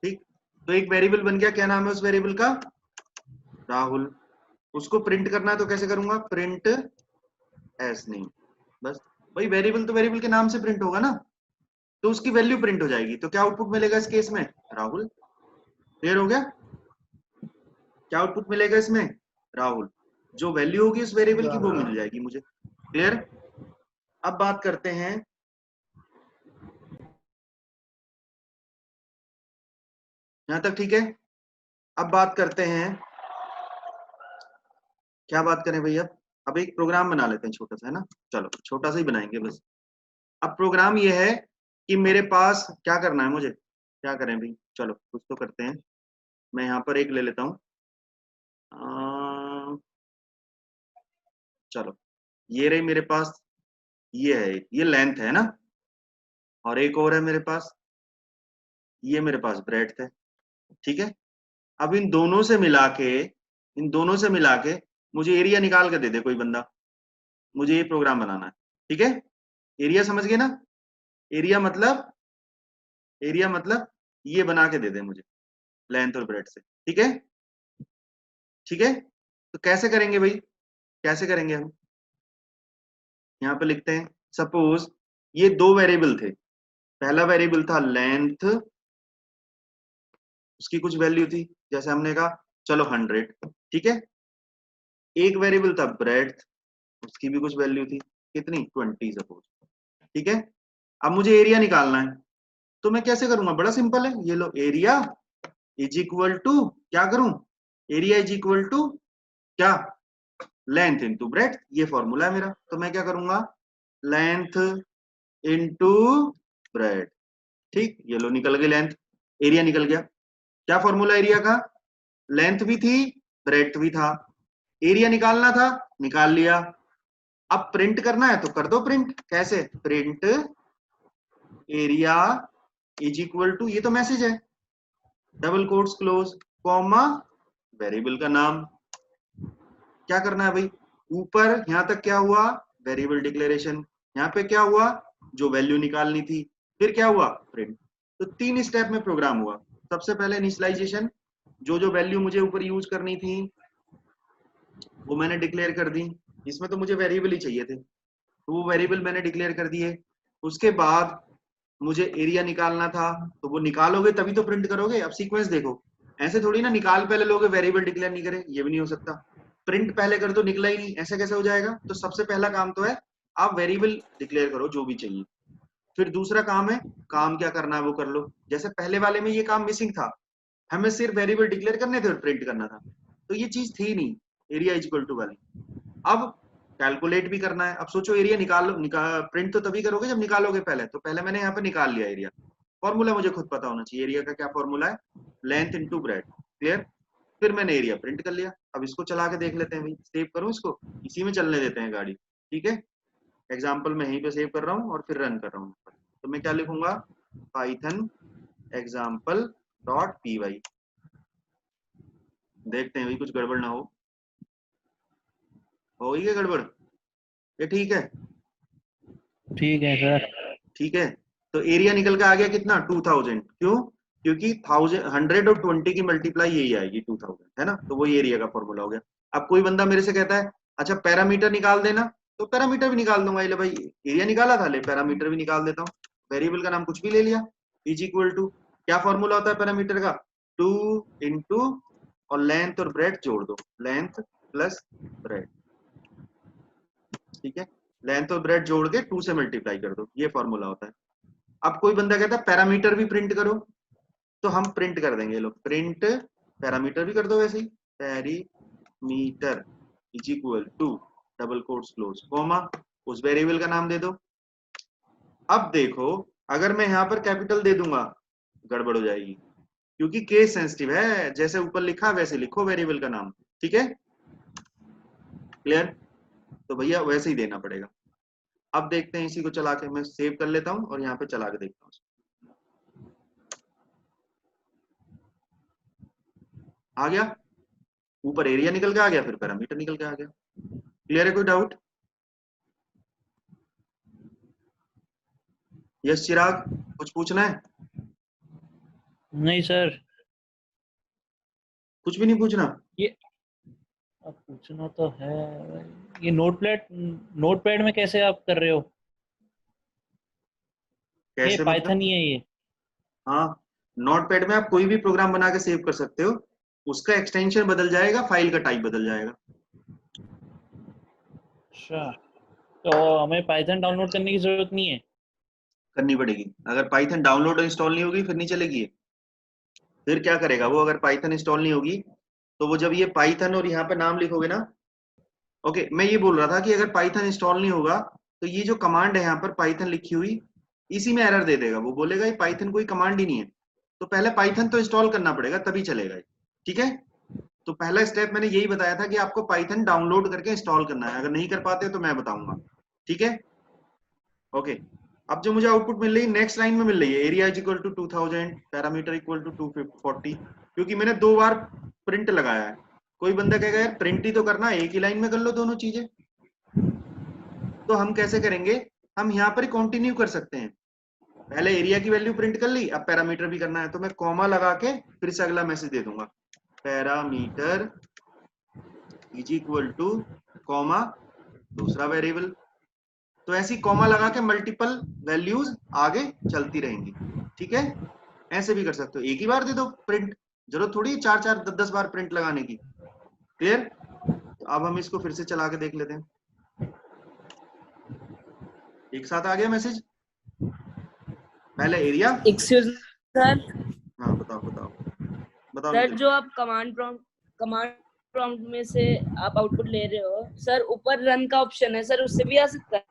ठीक। तो एक वेरिएबल बन गया, क्या नाम है उस वेरिएबल का, राहुल। उसको प्रिंट करना है तो कैसे करूंगा, प्रिंट एस नेम। बस भाई, वेरिएबल तो वेरिएबल के नाम से प्रिंट होगा ना, तो उसकी वैल्यू प्रिंट हो जाएगी। तो क्या आउटपुट मिलेगा इस केस में, राहुल। क्लियर हो गया। क्या आउटपुट मिलेगा इसमें, राहुल। जो वैल्यू होगी उस वेरिएबल की वो मिल जाएगी मुझे। क्लियर। अब बात करते हैं, यहां तक ठीक है। अब बात करते हैं, क्या बात करें भैया। अब एक प्रोग्राम बना लेते हैं छोटा सा, है ना। चलो छोटा सा ही बनाएंगे बस। अब प्रोग्राम ये है कि मेरे पास क्या करना है, मुझे क्या करें भाई, चलो कुछ तो करते हैं। मैं यहाँ पर एक ले लेता हूँ, चलो ये रही मेरे पास, ये है, ये लेंथ है ना, और एक और है मेरे पास ये मेरे पास ब्रेड्थ है, ठीक है। अब इन दोनों से मिला के मुझे एरिया निकाल के दे दे कोई बंदा, मुझे ये प्रोग्राम बनाना है, ठीक है। एरिया समझ गए ना, एरिया मतलब ये बना के दे दे मुझे लेंथ और ब्रेड्थ से, ठीक है, ठीक है। तो कैसे करेंगे भाई, कैसे करेंगे हम, यहाँ पे लिखते हैं सपोज ये दो वेरिएबल थे, पहला वेरिएबल था लेंथ, उसकी कुछ वैल्यू थी जैसे हमने कहा चलो 100, ठीक है। एक वेरिएबल था ब्रेड्थ, उसकी भी कुछ वैल्यू थी, कितनी 20 सपोज, ठीक है। अब मुझे एरिया निकालना है, तो मैं कैसे करूंगा, बड़ा सिंपल है, ये लो एरिया इज इक्वल टू क्या करूं, एरिया इज इक्वल टू क्या, लेंथ इंटू ब्रेड्थ, ये फॉर्मूला है मेरा। तो मैं क्या करूंगा, लेंथ इंटू ब्रेड्थ, ठीक, ये लो निकल गई लेंथ, एरिया निकल गया। क्या फॉर्मूला एरिया का, लेंथ भी थी ब्रेड्थ भी था, एरिया निकालना था निकाल लिया। अब प्रिंट करना है तो कर दो प्रिंट, कैसे, print area is equal to, ये तो मैसेज है, double quotes close comma variable का नाम। क्या करना है भाई, ऊपर यहां तक क्या हुआ, वेरिएबल डिक्लेरेशन, यहाँ पे क्या हुआ, जो वैल्यू निकालनी थी, फिर क्या हुआ, प्रिंट। तो 3 स्टेप में प्रोग्राम हुआ। सबसे पहले इनिशियलाइजेशन, जो वैल्यू मुझे ऊपर यूज करनी थी वो मैंने डिक्लेयर कर दी, इसमें तो मुझे वेरिएबल ही चाहिए थे, तो वो वेरिएबल मैंने डिक्लेयर कर दिए। उसके बाद मुझे एरिया निकालना था, तो वो निकालोगे तभी तो प्रिंट करोगे। अब सीक्वेंस देखो, ऐसे थोड़ी ना निकाल पहले लोगे वेरिएबल डिक्लेयर नहीं करे, ये भी नहीं हो सकता, प्रिंट पहले कर दो निकला ही नहीं, ऐसा कैसे हो जाएगा। तो सबसे पहला काम तो है आप वेरिएबल डिक्लेयर करो जो भी चाहिए, फिर दूसरा काम है काम क्या करना है वो कर लो। जैसे पहले वाले में ये काम मिसिंग था, हमें सिर्फ वेरिएबल डिक्लेयर करने थे और प्रिंट करना था, तो ये चीज थी नहीं एरिया इज इक्वल टू वाली। अब कैलकुलेट भी करना है, अब सोचो एरिया प्रिंट तो तभी करोगे जब निकालोगे पहले, तो पहले मैंने यहाँ पे निकाल लिया एरिया, फॉर्मूला मुझे खुद पता होना चाहिए, एरिया का क्या फॉर्मूला है, लेंथ इंटू ब्रेड, क्लियर। फिर मैंने एरिया प्रिंट कर लिया। अब इसको चला के देख लेते हैं भाई, सेव करूं इसको, इसी में चलने देते हैं गाड़ी, ठीक है। एग्जाम्पल मैं यहीं पे सेव कर रहा हूँ और फिर रन कर रहा हूँ। तो मैं क्या लिखूंगा, पाइथन एग्जाम्पल डॉट py, देखते हैं भाई कुछ गड़बड़ ना हो गई क्या गड़बड़, ये ठीक है, ठीक है सर। ठीक है। तो एरिया निकल के आ गया कितना 2000, क्यों, क्योंकि 100 और 20 की मल्टीप्लाई यही आएगी 2000, है ना, तो वही एरिया का फॉर्मूला हो गया। अब कोई बंदा मेरे से कहता है अच्छा पैरामीटर निकाल देना, तो पैरामीटर भी निकाल दूंगा, ले भाई एरिया निकाला था, ले पैरामीटर भी निकाल देता हूँ, वेरिएबल का नाम कुछ भी ले लिया, इज इक्वल टू क्या फॉर्मूला होता है पैरामीटर का, 2 इंटू और लेंथ और ब्रेड जोड़ दो, लेंथ प्लस ब्रेड, ठीक है, लेंथ और ब्रेड जोड़ के 2 से मल्टीप्लाई कर दो, ये फॉर्मूला होता है। अब कोई बंदा कहता है पैरामीटर भी प्रिंट करो, तो हम प्रिंट कर देंगे, लोग प्रिंट पैरामीटर भी कर दो वैसे ही, parameter is equal to double quotes close comma उस वेरिएबल का नाम दे दो। अब देखो अगर मैं यहाँ पर कैपिटल दे दूंगा गड़बड़ हो जाएगी, क्योंकि केस सेंसिटिव है, जैसे ऊपर लिखा वैसे लिखो वेरिएबल का नाम, ठीक है, क्लियर। तो भैया वैसे ही देना पड़ेगा। अब देखते हैं, इसी को चला के मैं सेव कर लेता हूं और यहाँ पे चला के देखता हूँ, आ गया, ऊपर एरिया निकल के आ गया, फिर पैरामीटर निकल के आ गया। क्लियर है, कोई डाउट, यस चिराग, कुछ पूछना है, नहीं सर, कुछ भी नहीं पूछना, ये अब पूछना तो है। ये नोटपैड में कैसे आप कर रहे हो, ये कैसे मतलब, पाइथन ही है ये। हाँ नोटपैड में आप कोई भी प्रोग्राम बना के सेव कर सकते हो, उसका एक्सटेंशन बदल जाएगा, फाइल का टाइप बदल जाएगा। अच्छा, तो हमें पाइथन डाउनलोड करने की जरूरत नहीं है। करनी पड़ेगी, अगर पाइथन डाउनलोड और इंस्टॉल नहीं होगी फिर नहीं चलेगी ये। फिर क्या करेगा वो, अगर पाइथन इंस्टॉल नहीं होगी तो वो जब ये पाइथन और यहाँ पे नाम लिखोगे ना, ओके मैं ये बोल रहा था कि अगर पाइथन इंस्टॉल नहीं होगा तो ये जो कमांड है यहाँ पर पाइथन लिखी हुई, इसी में एरर दे देगा, वो बोलेगा ये पाइथन कोई कमांड ही नहीं है, तो पहले पाइथन तो इंस्टॉल करना पड़ेगा तभी चलेगा, ठीक है। तो पहला स्टेप मैंने यही बताया था कि आपको पाइथन डाउनलोड करके इंस्टॉल करना है, अगर नहीं कर पाते तो मैं बताऊंगा, ठीक है, ओके। अब जो मुझे आउटपुट मिल रही है नेक्स्ट लाइन में मिल रही है, area is equal to 2000, parameter equal to 240, क्योंकि मैंने 2 बार प्रिंट लगाया है। कोई बंदा कहेगा यार प्रिंट ही तो करना, एक ही लाइन में कर लो दोनों चीजें। तो हम कैसे करेंगे, हम यहाँ पर कंटिन्यू कर सकते हैं। पहले एरिया की वैल्यू प्रिंट कर ली, अब पैरामीटर भी करना है, तो मैं कॉमा लगा के फिर से अगला मैसेज दे दूंगा, parameter is equal two comma दूसरा वेरिएबल। तो ऐसी कॉमा लगा के मल्टीपल वैल्यूज आगे चलती रहेंगी। ठीक है, ऐसे भी कर सकते हो, एक ही बार दे दो प्रिंट, जरूरत थोड़ी 4-4 10-10 बार प्रिंट लगाने की। क्लियर? तो अब हम इसको फिर से चला के देख लेते हैं। एक साथ आ गया मैसेज, पहले एरिया। एक्सक्यूज सर, हाँ बताओ बताओ बताओ सर नितिन। जो आप कमांड प्रॉम्प्ट में से आप आउटपुट ले रहे हो सर, ऊपर रन का ऑप्शन है सर, उससे भी आ सकता है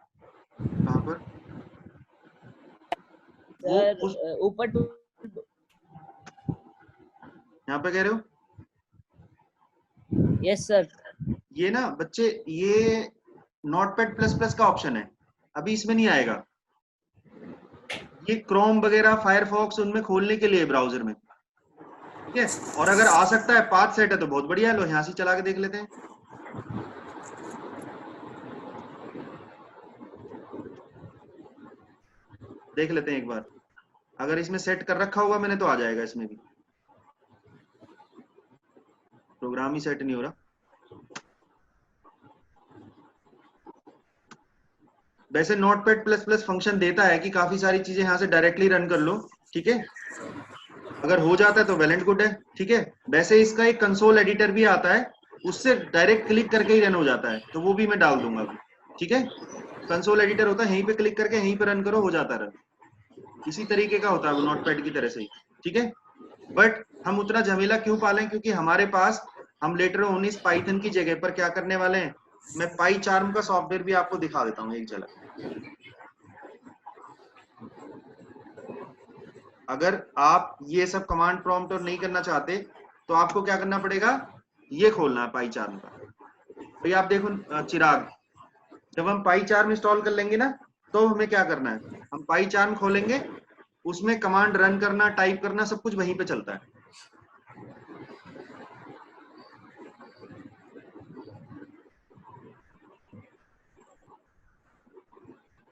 कहाँ पर? वो सर? उस ऊपर यहाँ पे कह रहे हो? Yes sir. ये ना बच्चे, ये नोटपैड प्लस प्लस का ऑप्शन है, अभी इसमें नहीं आएगा। ये क्रोम वगैरह फायरफॉक्स उनमें खोलने के लिए ब्राउजर में। ठीक है, और अगर आ सकता है पाथ सेट है तो बहुत बढ़िया है, लो यहाँ से चला के देख लेते हैं। देख लेते हैं एक बार, अगर इसमें सेट कर रखा होगा मैंने तो आ जाएगा इसमें भी। प्रोग्राम ही सेट नहीं हो रहा। वैसे नोटपैड प्लस प्लस फंक्शन देता है कि काफी सारी चीजें यहाँ से डायरेक्टली रन कर लो। ठीक है, अगर हो जाता है तो वेल एंड गुड है। ठीक है, वैसे इसका एक कंसोल एडिटर भी आता है, उससे डायरेक्ट क्लिक करके ही रन हो जाता है, तो वो भी मैं डाल दूंगा अभी। ठीक है, कंसोल एडिटर होता है, यहीं पे क्लिक करके यहीं पे रन करो, हो जाता है रन। इसी तरीके का होता है वो नोटपैड की तरह से ही। ठीक है, बट हम उतना झमेला क्यों पालें, क्योंकि हमारे पास, हम लेटर ऑन इस पाइथन की जगह पर क्या करने वाले हैं, मैं पाई चार्म का सॉफ्टवेयर भी आपको दिखा देता हूँ एक झलक। अगर आप ये सब कमांड प्रॉम्प्ट और नहीं करना चाहते तो आपको क्या करना पड़ेगा, ये खोलना है पाई चार्म का। तो ये आप देखो चिराग, जब हम पाई चार्म इंस्टॉल कर लेंगे ना, तो हमें क्या करना है, हम पाई चार्म खोलेंगे, उसमें कमांड रन करना, टाइप करना, सब कुछ वहीं पे चलता है।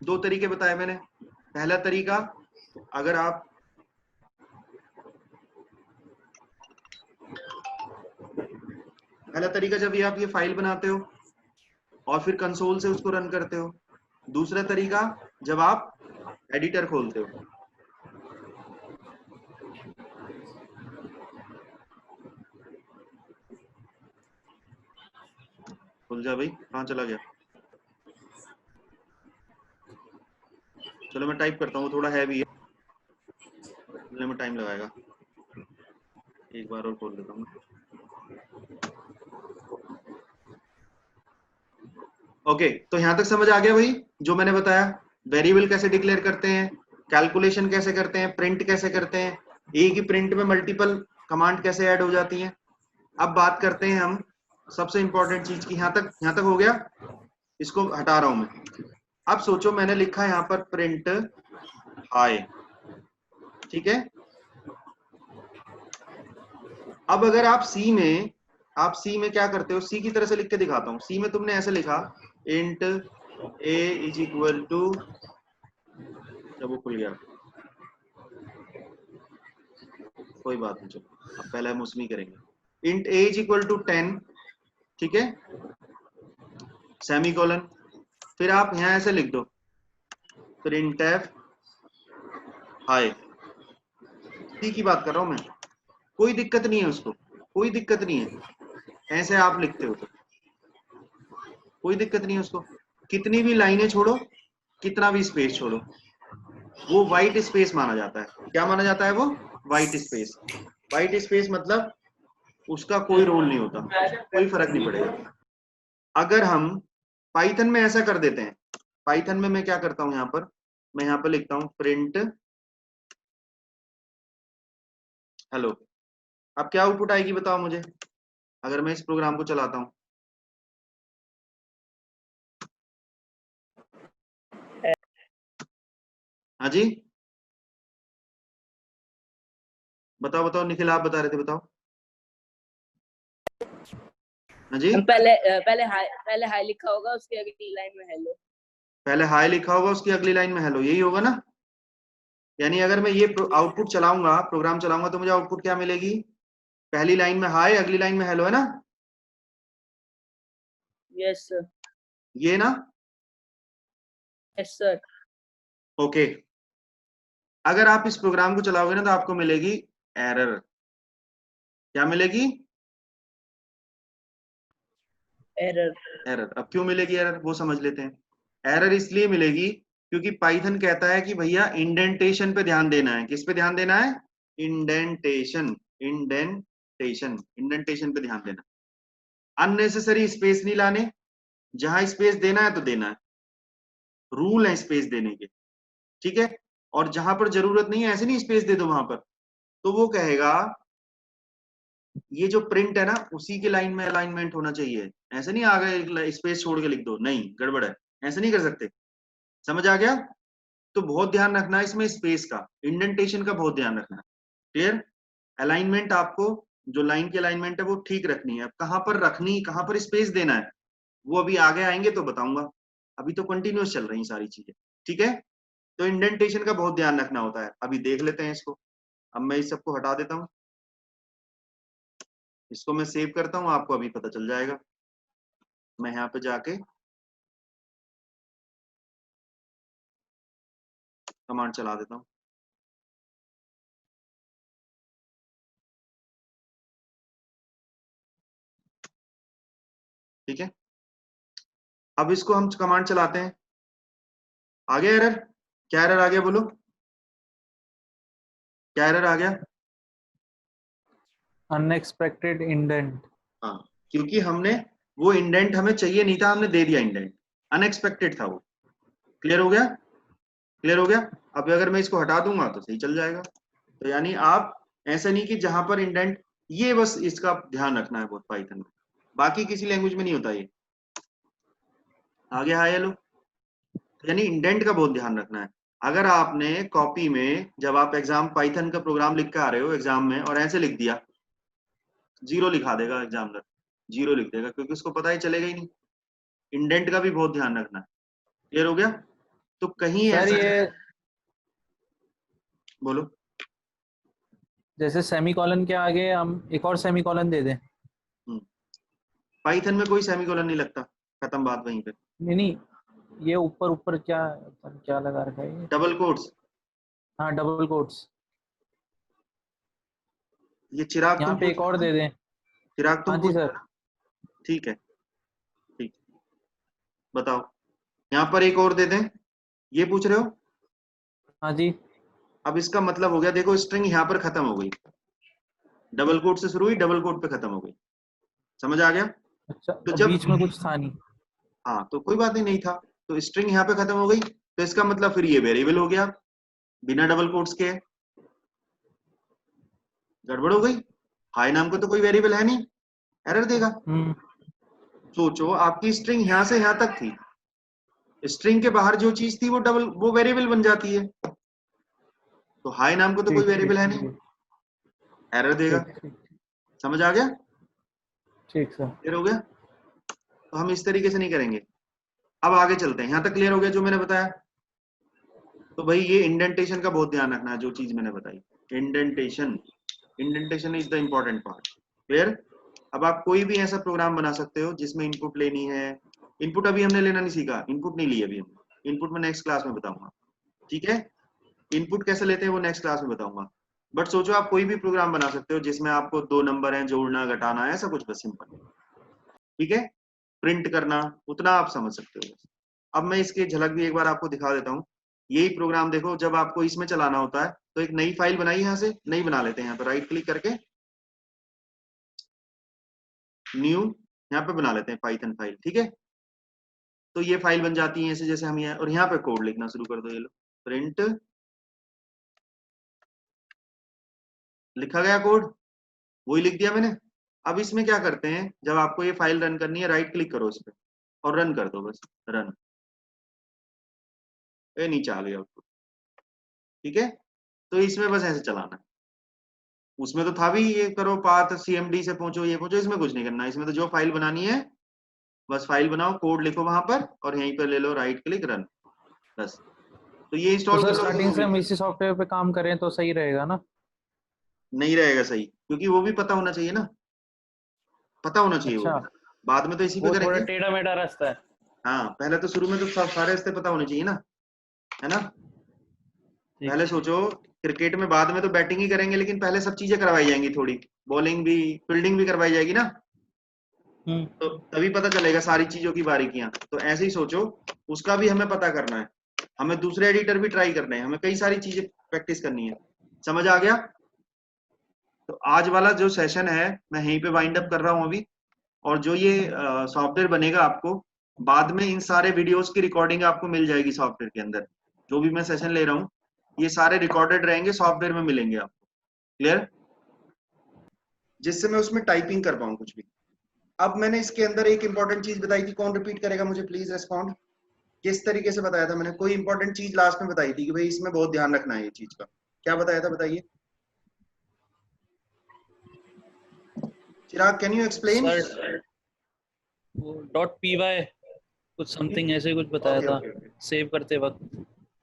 दो तरीके बताए मैंने। पहला तरीका, अगर आप जब आप ये फाइल बनाते हो और फिर कंसोल से उसको रन करते हो। दूसरा तरीका, जब आप एडिटर खोलते हो। खुल जा भाई, कहाँ चला गया? चलो मैं टाइप करता हूँ, थोड़ा हैवी है, खुलने में टाइम लगाएगा। एक बार और खोल लेता हूँ। ओके, तो यहां तक समझ आ गया भाई जो मैंने बताया, वेरिएबल कैसे डिक्लेयर करते हैं, कैलकुलेशन कैसे करते हैं, प्रिंट कैसे करते हैं, एक ही प्रिंट में मल्टीपल कमांड कैसे ऐड हो जाती हैं। अब बात करते हैं हम सबसे इंपॉर्टेंट चीज की। यहां तक हो गया, इसको हटा रहा हूं मैं। अब सोचो मैंने लिखा है यहाँ पर प्रिंट हाई। ठीक है, अब अगर आप सी में क्या करते हो, सी की तरह से लिख के दिखाता हूँ। सी में तुमने ऐसे लिखा, int a is equal to, जब वो खुल गया कोई बात नहीं, चलो अब पहले हम उसमें ही करेंगे। Int a is equal to 10, ठीक है, सेमीकोलन। फिर आप यहां ऐसे लिख दो, प्रिंटफ हाई। सी की बात कर रहा हूं मैं, कोई दिक्कत नहीं है उसको, कोई दिक्कत नहीं है, ऐसे आप लिखते हो तो कोई दिक्कत नहीं है उसको। कितनी भी लाइनें छोड़ो, कितना भी स्पेस छोड़ो, वो व्हाइट स्पेस माना जाता है। क्या माना जाता है वो? White space. व्हाइट स्पेस मतलब उसका कोई रोल नहीं होता, कोई फर्क नहीं पड़ेगा। अगर हम पाइथन में ऐसा कर देते हैं, पाइथन में मैं क्या करता हूं, यहां पर मैं यहां पर लिखता हूं प्रिंट हेलो। अब क्या आउटपुट आएगी बताओ मुझे, अगर मैं इस प्रोग्राम को चलाता हूं? हाँ जी, बताओ बताओ, निखिल आप बता रहे थे, बताओ। हाँ जी, हम पहले हाई लिखा होगा, उसके अगली लाइन में हेलो। पहले हाई लिखा होगा, उसकी अगली लाइन में हेलो, यही होगा ना? यानी अगर मैं ये आउटपुट चलाऊंगा, प्रोग्राम चलाऊंगा, तो मुझे आउटपुट क्या मिलेगी? पहली लाइन में हाई, अगली लाइन में हेलो, है ना? Yes sir. ये ना? Yes sir. ओके। अगर आप इस प्रोग्राम को चलाओगे ना, तो आपको मिलेगी एरर। क्या मिलेगी? एरर। एरर। अब क्यों मिलेगी एरर, वो समझ लेते हैं। एरर इसलिए मिलेगी क्योंकि पाइथन कहता है कि भैया इंडेंटेशन पे ध्यान देना है। किस पे ध्यान देना है? इंडेंटेशन। इंडेंटेशन, इंडेंटेशन पे ध्यान देना। अननेसेसरी स्पेस नहीं लाने, जहां स्पेस देना है तो देना है, रूल है स्पेस देने के, ठीक है? और जहां पर जरूरत नहीं है, ऐसे नहीं स्पेस दे दो वहां पर, तो वो कहेगा ये जो प्रिंट है ना, उसी के लाइन में अलाइनमेंट होना चाहिए। ऐसे नहीं आगे स्पेस छोड़ के लिख दो, नहीं, गड़बड़ है, ऐसे नहीं कर सकते। समझ आ गया? तो बहुत ध्यान रखना है इसमें स्पेस का, इंडेंटेशन का बहुत ध्यान रखना है। क्लियर? अलाइनमेंट आपको, जो लाइन की अलाइनमेंट है वो ठीक रखनी है। अब कहां पर रखनी, कहां पर स्पेस देना है, वो अभी आगे आएंगे तो बताऊंगा, अभी तो कंटिन्यूस चल रही सारी चीजें, ठीक है? तो इंडेंटेशन का बहुत ध्यान रखना होता है। अभी देख लेते हैं इसको। अब मैं इस सबको हटा देता हूं, इसको मैं सेव करता हूं, आपको अभी पता चल जाएगा। मैं यहाँ पे जाके कमांड चला देता हूँ। ठीक है, अब इसको हम कमांड चलाते हैं। आ गया एरर? क्या एरर आ गया बोलो, क्या एरर आ गया? Unexpected indent. हाँ, क्योंकि हमने वो इंडेंट हमें चाहिए नहीं था, हमने दे दिया इंडेंट, अनएक्सपेक्टेड था वो। क्लियर हो गया? क्लियर हो गया? अब अगर मैं इसको हटा दूंगा तो सही चल जाएगा। तो यानी आप ऐसा नहीं कि जहां पर इंडेंट, ये बस इसका ध्यान रखना है बहुत पाइथन में, बाकी किसी लैंग्वेज में नहीं होता ये। आगे हाय हेलो, यानी इंडेंट का बहुत ध्यान रखना है। अगर आपने कॉपी में, जब आप एग्जाम पाइथन का प्रोग्राम लिख के आ रहे हो एग्जाम में और ऐसे लिख दिया, जीरो लिखा देगा एग्जामिनर, जीरो लिख देगा, क्योंकि उसको पता ही चलेगा ही नहीं। इंडेंट का भी बहुत ध्यान रखना है। क्लियर हो गया? तो कहीं सर ऐसा, ये बोलो। जैसे सेमीकोलन के आगे हम एक और सेमीकोलन दे दें? पाइथन में कोई सेमीकोलन नहीं लगता, खत्म बात वहीं पे। नहीं नहीं, ये ऊपर ऊपर क्या क्या लगा रखा है ये? डबल कोट्स, हाँ, डबल कोट्स। ये चिराग यहाँ तुम पे पूछ एक रहे और हो ना? दे दें? चिराग तुम हाँ जी पूछ रहे सर। हो ना? ठीक है, ठीक, बताओ। यहाँ पर एक और दे दें, ये पूछ रहे हो? हाँ जी। अब इसका मतलब हो गया, देखो स्ट्रिंग यहाँ पर खत्म हो गई, डबल कोट से शुरू हुई, डबल कोट पे खत्म हो गई। समझ आ गया? अच्छा, तो और जब, बीच में कुछ था नहीं? हाँ तो कोई बात ही नहीं था, तो स्ट्रिंग यहाँ पे खत्म हो गई, तो इसका मतलब फिर ये वेरिएबल हो गया बिना डबल कोट्स के। गड़बड़ हो गई, हाई नाम को तो कोई वेरिएबल है नहीं, एरर देगा। हम्म। सोचो आपकी स्ट्रिंग यहाँ से यहाँ तक थी, स्ट्रिंग के बाहर जो चीज थी वो डबल, वो वेरिएबल बन जाती है, तो हाई नाम को तो कोई ठीक ठीक वेरिएबल है नहीं, ठीक एरर देगा। ठीक ठीक समझ आ गया? ठीक सर। क्लियर हो गया? तो हम इस तरीके से नहीं करेंगे। अब आगे चलते हैं, यहाँ तक क्लियर हो गया जो मैंने बताया? तो भाई ये इंडेंटेशन का बहुत ध्यान रखना है, जो चीज मैंने बताई, indentation, indentation is the important part. Clear? अब आप कोई भी ऐसा प्रोग्राम बना सकते हो जिसमें इनपुट लेनी है, इनपुट अभी हमने लेना नहीं सीखा, इनपुट नहीं ली अभी हमने, इनपुट में नेक्स्ट क्लास में बताऊंगा, ठीक है? इनपुट कैसे लेते हैं वो नेक्स्ट क्लास में बताऊंगा। बट सोचो आप कोई भी प्रोग्राम बना सकते हो जिसमें आपको दो नंबर है जोड़ना घटाना है, ऐसा कुछ, बस सिंपल, ठीक है? प्रिंट करना, उतना आप समझ सकते हो। अब मैं इसकी झलक भी एक बार आपको दिखा देता हूँ। यही प्रोग्राम देखो, जब आपको इसमें चलाना होता है तो एक नई फाइल बनाई, यहाँ से नई बना लेते हैं, यहाँ पे राइट क्लिक करके न्यू, यहाँ पे बना लेते हैं पाइथन फाइल, ठीक है? तो ये फाइल बन जाती है ऐसे, जैसे हम यहाँ, और यहाँ पे कोड लिखना शुरू कर दो, ये लो प्रिंट, लिखा गया कोड, वही लिख दिया मैंने। अब इसमें क्या करते हैं, जब आपको ये फाइल रन करनी है, राइट क्लिक करो इस पे और रन कर दो, बस रन। ये नीचे आ गया आउटपुट, ठीक है, तो इसमें बस ऐसे चलाना है। उसमें तो था भी ये करो पाथ CMD से पहुंचो, ये पहुंचो, इसमें कुछ नहीं करना। इसमें तो जो फाइल बनानी है बस फाइल बनाओ, कोड लिखो वहां पर और यहीं पर ले लो राइट क्लिक रन, बस। तो ये तो इंस्टॉल सर कर लो। स्टार्टिंग से हम इसी सॉफ्टवेयर पे काम करें तो सही रहेगा ना? नहीं रहेगा सही, क्योंकि वो भी पता होना चाहिए ना, पता होना चाहिए वो अच्छा, भी। बाद में तो इसी पे वो थोड़ा करेंगे। टेढ़ा मेढ़ा रास्ता है। हाँ, पहले तो शुरू में तो सारे रास्ते पता होने चाहिए ना, है ना। ठीक पहले है। सोचो क्रिकेट में बाद में तो बैटिंग ही करेंगे, लेकिन पहले सब चीजें करवाई जाएंगी, थोड़ी बॉलिंग भी, फील्डिंग भी करवाई जाएगी ना, तो तभी पता चलेगा सारी चीजों की बारीकियां। तो ऐसे ही सोचो, उसका भी हमें पता करना है, हमें दूसरे एडिटर भी ट्राई करने हैं, हमें कई सारी चीजें प्रैक्टिस करनी है। समझ आ गया? तो आज वाला जो सेशन है मैं यहीं पे वाइंड अप कर रहा हूँ अभी। और जो ये सॉफ्टवेयर बनेगा आपको बाद में, इन सारे वीडियोस की रिकॉर्डिंग आपको मिल जाएगी सॉफ्टवेयर के अंदर। जो भी मैं सेशन ले रहा हूँ ये सारे रिकॉर्डेड रहेंगे, सॉफ्टवेयर में मिलेंगे आपको। क्लियर? जिससे मैं उसमें टाइपिंग कर पाऊँ कुछ भी। अब मैंने इसके अंदर एक इंपॉर्टेंट चीज बताई थी, कौन रिपीट करेगा मुझे प्लीज रेस्पॉन्ड। किस तरीके से बताया था मैंने? कोई इंपॉर्टेंट चीज लास्ट में बताई थी कि भाई इसमें बहुत ध्यान रखना है ये चीज का। क्या बताया था बताइए चिराग, कैन यू एक्सप्लेन? सर वो .py कुछ समथिंग ऐसे कुछ बताया ओके था ओके ओके सेव करते वक्त।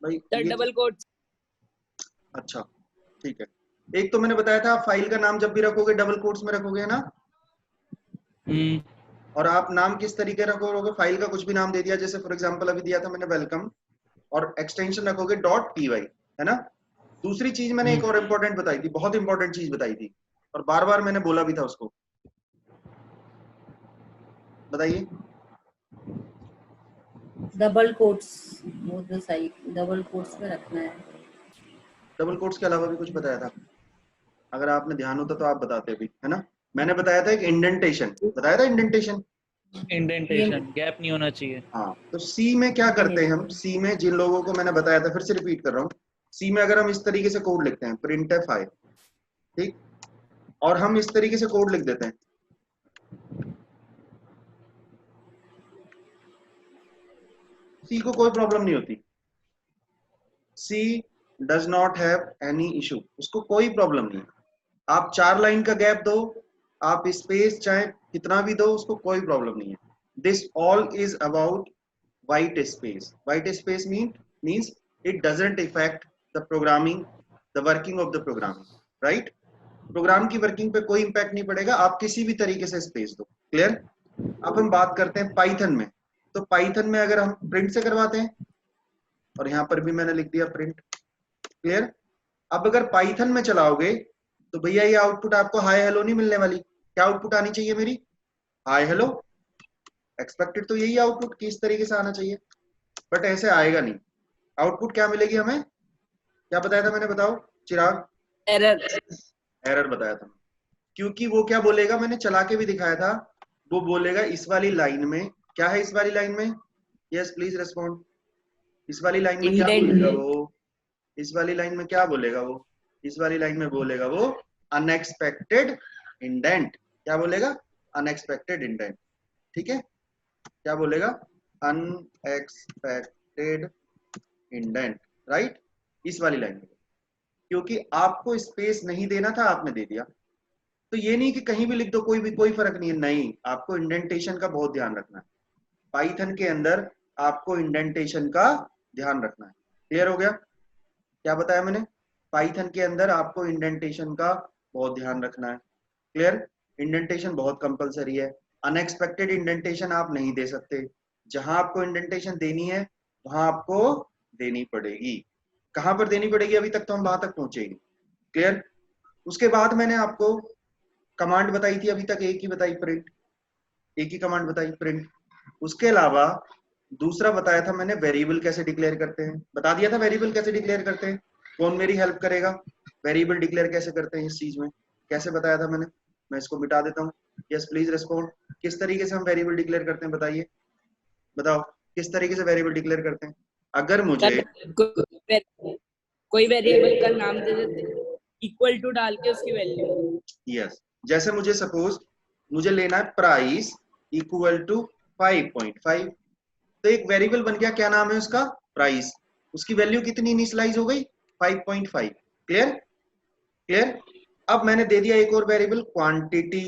भाई द ये डबल कोट। अच्छा ठीक है। एक तो मैंने बताया था फाइल का नाम जब भी रखोगे डबल कोट्स में रखोगे, है ना। और आप नाम किस तरीके रखोगे? फाइल का कुछ भी नाम दे दिया, जैसे फॉर एग्जांपल अभी दिया था मैंने वेलकम, और एक्सटेंशन रखोगे .py, है ना। दूसरी चीज मैंने एक और इम्पोर्टेंट बताई थी, बहुत इंपॉर्टेंट चीज बताई थी, और बार बार मैंने बोला भी था उसको। बताइए। डबल कोट्स, वो तो सही डबल कोट्स में रखना है। डबल कोट्स के अलावा भी कुछ बताया था? अगर आपने ध्यान होता तो आप बताते भी, है ना। मैंने बताया था एक इंडेंटेशन, बताया था इंडेंटेशन। इंडेंटेशन, गैप नहीं होना चाहिए। हाँ, तो सी में क्या करते हैं हम? सी में जिन लोगों को मैंने बताया था, फिर से रिपीट कर रहा हूँ। सी में अगर हम इस तरीके से कोड लिखते हैं printf i, ठीक, और हम इस तरीके से कोड लिख देते हैं, सी को कोई प्रॉब्लम नहीं होती। C does not have any issue, उसको कोई प्रॉब्लम नहीं है। आप 4 लाइन का गैप दो, आप स्पेस चाहे कितना भी दो, उसको कोई प्रॉब्लम नहीं है। This all is about white space. White space means it doesn't affect the programming, the working of the programming, right? Program की वर्किंग पे कोई इंपैक्ट नहीं पड़ेगा, आप किसी भी तरीके से स्पेस दो। क्लियर? अब हम बात करते हैं पाइथन में। तो पाइथन में अगर हम प्रिंट से करवाते हैं, और यहां पर भी मैंने लिख दिया प्रिंट। क्लियर? अब अगर पाइथन में चलाओगे तो भैया ये आउटपुट आपको हाय हेलो नहीं मिलने वाली। क्या आउटपुट आनी चाहिए मेरी? Hi hello. एक्सपेक्टेड तो यही आउटपुट किस तरीके से आना चाहिए, बट ऐसे आएगा नहीं। आउटपुट क्या मिलेगी हमें? क्या बताया था मैंने, बताओ चिराग? एरर। एरर बताया था, क्योंकि वो क्या बोलेगा, मैंने चला के भी दिखाया था, वो बोलेगा इस वाली लाइन में क्या है, इस वाली लाइन में, यस प्लीज रेस्पॉन्ड, इस वाली लाइन में क्या बोलेगा वो? इस वाली लाइन में क्या बोलेगा वो? इस वाली लाइन में बोलेगा वो अनएक्सपेक्टेड इंडेंट। क्या बोलेगा? Unexpected indent. ठीक है, क्या बोलेगा? अनएक्सपेक्टेड इंडेंट, राइट, इस वाली लाइन में, क्योंकि आपको स्पेस नहीं देना था, आपने दे दिया। तो ये नहीं कि कहीं भी लिख दो, कोई फर्क नहीं है, नहीं, आपको इंडेंटेशन का बहुत ध्यान रखना है। पाइथन के अंदर आपको इंडेंटेशन का ध्यान रखना है। क्लियर हो गया? क्या बताया मैंने? पाइथन के अंदर आपको इंडेंटेशन का बहुत ध्यान रखना है। क्लियर? इंडेंटेशन बहुत कंपलसरी है। अनएक्सपेक्टेड इंडेंटेशन आप नहीं दे सकते। जहां आपको इंडेंटेशन देनी है वहां आपको देनी पड़ेगी। कहां पर देनी पड़ेगी? अभी तक तो हम वहां तक पहुंचेंगे। क्लियर? उसके बाद मैंने आपको कमांड बताई थी, अभी तक एक ही बताई, प्रिंट, एक ही कमांड बताई, प्रिंट। उसके अलावा दूसरा बताया था मैंने वेरिएबल कैसे डिक्लेयर करते हैं, बता दिया था वेरिएबल कैसे डिक्लेयर करते हैं। कौन मेरी हेल्प करेगा? वेरिएबल डिक्लेयर कैसे करते हैं इस चीज में, कैसे बताया था मैंने? मैं इसको मिटा देता हूँ। Yes please respond. किस तरीके से हम वेरिएबल डिक्लेयर करते हैं बताइए, बताओ किस तरीके से वेरिएबल डिक्लेयर करते हैं? अगर मुझे कोई वेरिएबल का नाम दे देते, इक्वल टू डाल के उसकी वैल्यू। यस, जैसे मुझे सपोज मुझे लेना है प्राइस इक्वल टू 5.5, तो एक वेरिएबल बन गया, क्या नाम है उसका? प्राइस। उसकी वैल्यू कितनी इनिशियलाइज हो गई? 5.5। Clear clear. अब मैंने दे दिया एक और वेरिएबल क्वांटिटी,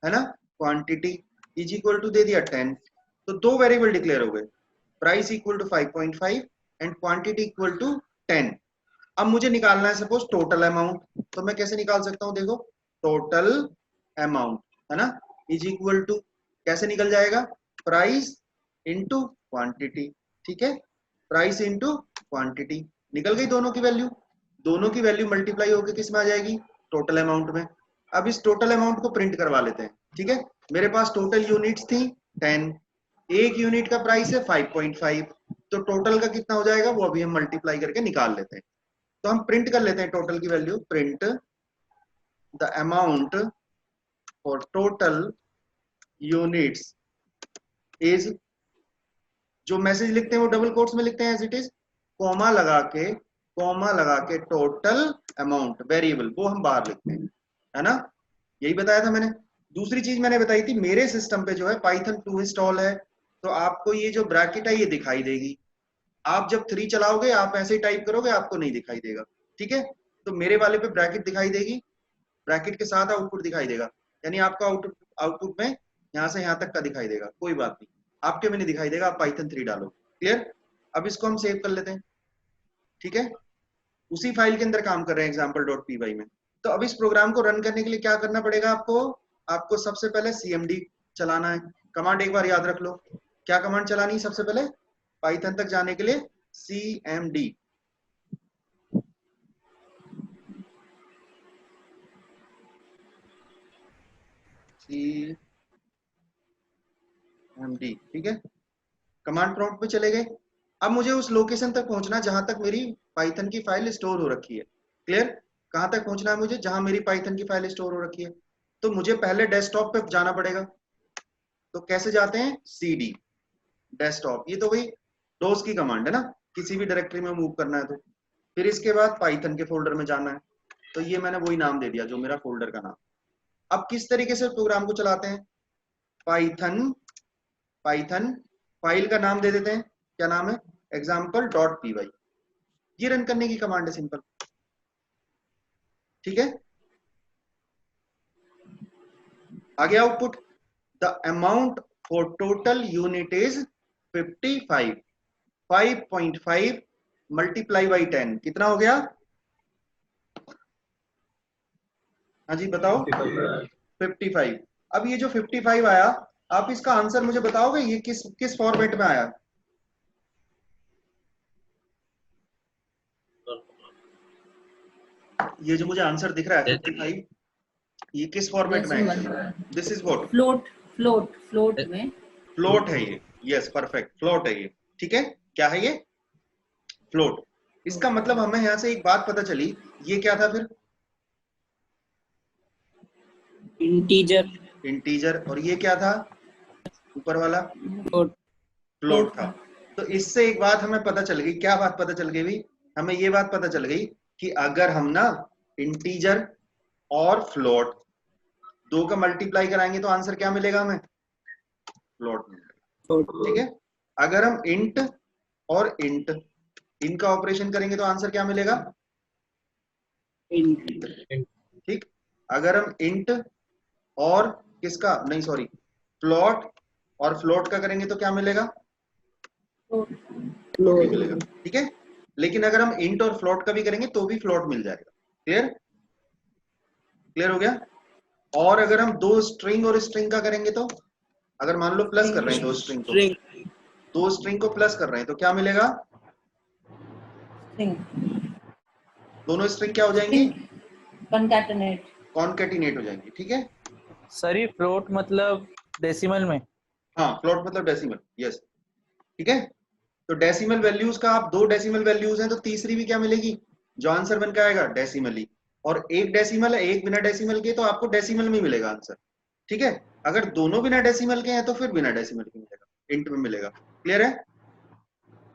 है ना, क्वांटिटी इज इक्वल टू दे दिया 10। तो दो वेरिएबल डिक्लेयर हो गए, price equal to 5.5 and quantity equal to 10। अब मुझे निकालना है सपोज टोटल अमाउंट, तो मैं कैसे निकाल सकता हूं, देखो टोटल अमाउंट, है ना, इज इक्वल टू कैसे निकल जाएगा, प्राइस इनटू क्वांटिटी। ठीक है, प्राइस इनटू क्वांटिटी, निकल गई दोनों की वैल्यू, दोनों की वैल्यू मल्टीप्लाई होकर किस में आ जाएगी, टोटल अमाउंट में। अब इस टोटल अमाउंट को प्रिंट करवा लेते हैं। ठीक है, मेरे पास टोटल यूनिट्स थी 10, एक यूनिट का प्राइस है 5.5, तो टोटल का कितना हो जाएगा वो अभी हम मल्टीप्लाई करके निकाल लेते हैं। तो हम प्रिंट कर लेते हैं टोटल की value, print the amount for total units is, जो मैसेज लिखते हैं वो डबल कोट्स में लिखते हैं एज इट इज, कॉमा लगा के टोटल अमाउंट वेरिएबल वो हम बाहर लिखते हैं, है ना, यही बताया था मैंने। दूसरी चीज मैंने बताई थी, मेरे सिस्टम पे जो है पाइथन 2 इंस्टॉल है, तो आपको ये जो ब्रैकेट है ये दिखाई देगी। आप जब 3 चलाओगे आप ऐसे ही टाइप करोगे आपको नहीं दिखाई देगा। ठीक है, तो मेरे वाले पे ब्रैकेट दिखाई देगी, ब्रैकेट के साथ आउटपुट दिखाई देगा, यानी आपका आउटपुट में यहाँ से यहाँ तक का दिखाई देगा, कोई बात नहीं, आपके में नहीं दिखाई देगा, आप पाइथन 3 डालो। क्लियर। अब इसको हम सेव कर लेते हैं। ठीक है, उसी फाइल के अंदर काम कर रहे हैं example.py में। तो अब इस प्रोग्राम को रन करने के लिए क्या करना पड़ेगा आपको सबसे पहले cmd चलाना है। कमांड एक बार याद रख लो, क्या कमांड चलानी है सबसे पहले, पाइथन तक जाने के लिए cmd। cmd, ठीक है, कमांड प्रॉम्प्ट पे चले गए। अब मुझे उस लोकेशन तक पहुंचना जहां तक मेरी पाइथन की फाइल स्टोर हो रखी है। क्लियर, कहां तक पहुंचना है मुझे, जहां मेरी पाइथन की फाइल स्टोर हो रखी है। तो मुझे पहले डेस्कटॉप पे जाना पड़ेगा, तो कैसे जाते हैं, cd डेस्कटॉप, ये तो वही डोस की कमांड है ना, किसी भी डायरेक्टरी में मूव करना है तो। फिर इसके बाद पाइथन के फोल्डर में जाना है, तो ये मैंने वही नाम दे दिया जो मेरा फोल्डर का नाम। अब किस तरीके से प्रोग्राम को चलाते हैं, पाइथन फाइल का नाम दे देते हैं, क्या नाम है, example.py, ये रन करने की कमांड है, सिंपल। ठीक है, आगे output, the amount for total unit is 55, 5.5 multiply by 10 कितना हो गया, हाँ जी बताओ, 55। अब ये जो 55 आया, आप इसका आंसर मुझे बताओगे ये किस फॉर्मेट में आया, ये जो मुझे आंसर दिख रहा है 55, ये किस फॉर्मेट में है, दिस इज व्हाट, फ्लोट में, फ्लोट है ये, यस परफेक्ट, फ्लोट है ये। ठीक है, क्या है ये, फ्लोट। इसका मतलब हमें यहां से एक बात पता चली, ये क्या था फिर, इंटीजर, और ये क्या था ऊपर वाला, फ्लोट था। तो इससे एक बात हमें पता चल गई, क्या बात पता चल गई भी, हमें ये बात पता चल गई कि अगर हम ना इंटीजर और फ्लोट दो का मल्टीप्लाई कराएंगे तो आंसर क्या मिलेगा हमें, फ्लोट मिलेगा। ठीक है, अगर हम इंट और इंट इनका ऑपरेशन करेंगे तो आंसर क्या मिलेगा, ठीक, अगर हम इंट और किसका, नहीं सॉरी, फ्लोट और फ्लोट का करेंगे तो क्या मिलेगा, फ्लोट ही मिलेगा। ठीक है, लेकिन अगर हम इंट और फ्लोट का भी करेंगे तो भी फ्लोट मिल जाएगा। क्लियर, क्लियर हो गया। और अगर हम दो स्ट्रिंग और स्ट्रिंग का करेंगे तो, अगर मान लो प्लस कर रहे हैं दो स्ट्रिंग को प्लस कर रहे हैं तो क्या मिलेगा, दोनों स्ट्रिंग क्या हो जाएंगी, कॉन्कैटिनेट हो जाएंगी। ठीक है, सर ये फ्लोट मतलब डेसिमल में, हाँ फ्लोट मतलब डेसिमल, यस। ठीक है, तो डेसिमल वैल्यूज का, आप दो डेसिमल वैल्यूज हैं तो तीसरी भी क्या मिलेगी, जो आंसर बन के आएगा डेसिमल ही, और एक डेसिमल है एक बिना डेसिमल के, तो आपको डेसिमल में मिलेगा आंसर। ठीक है, अगर दोनों बिना डेसिमल के हैं तो फिर बिना डेसिमल के मिलेगा, इंट में मिलेगा। क्लियर है,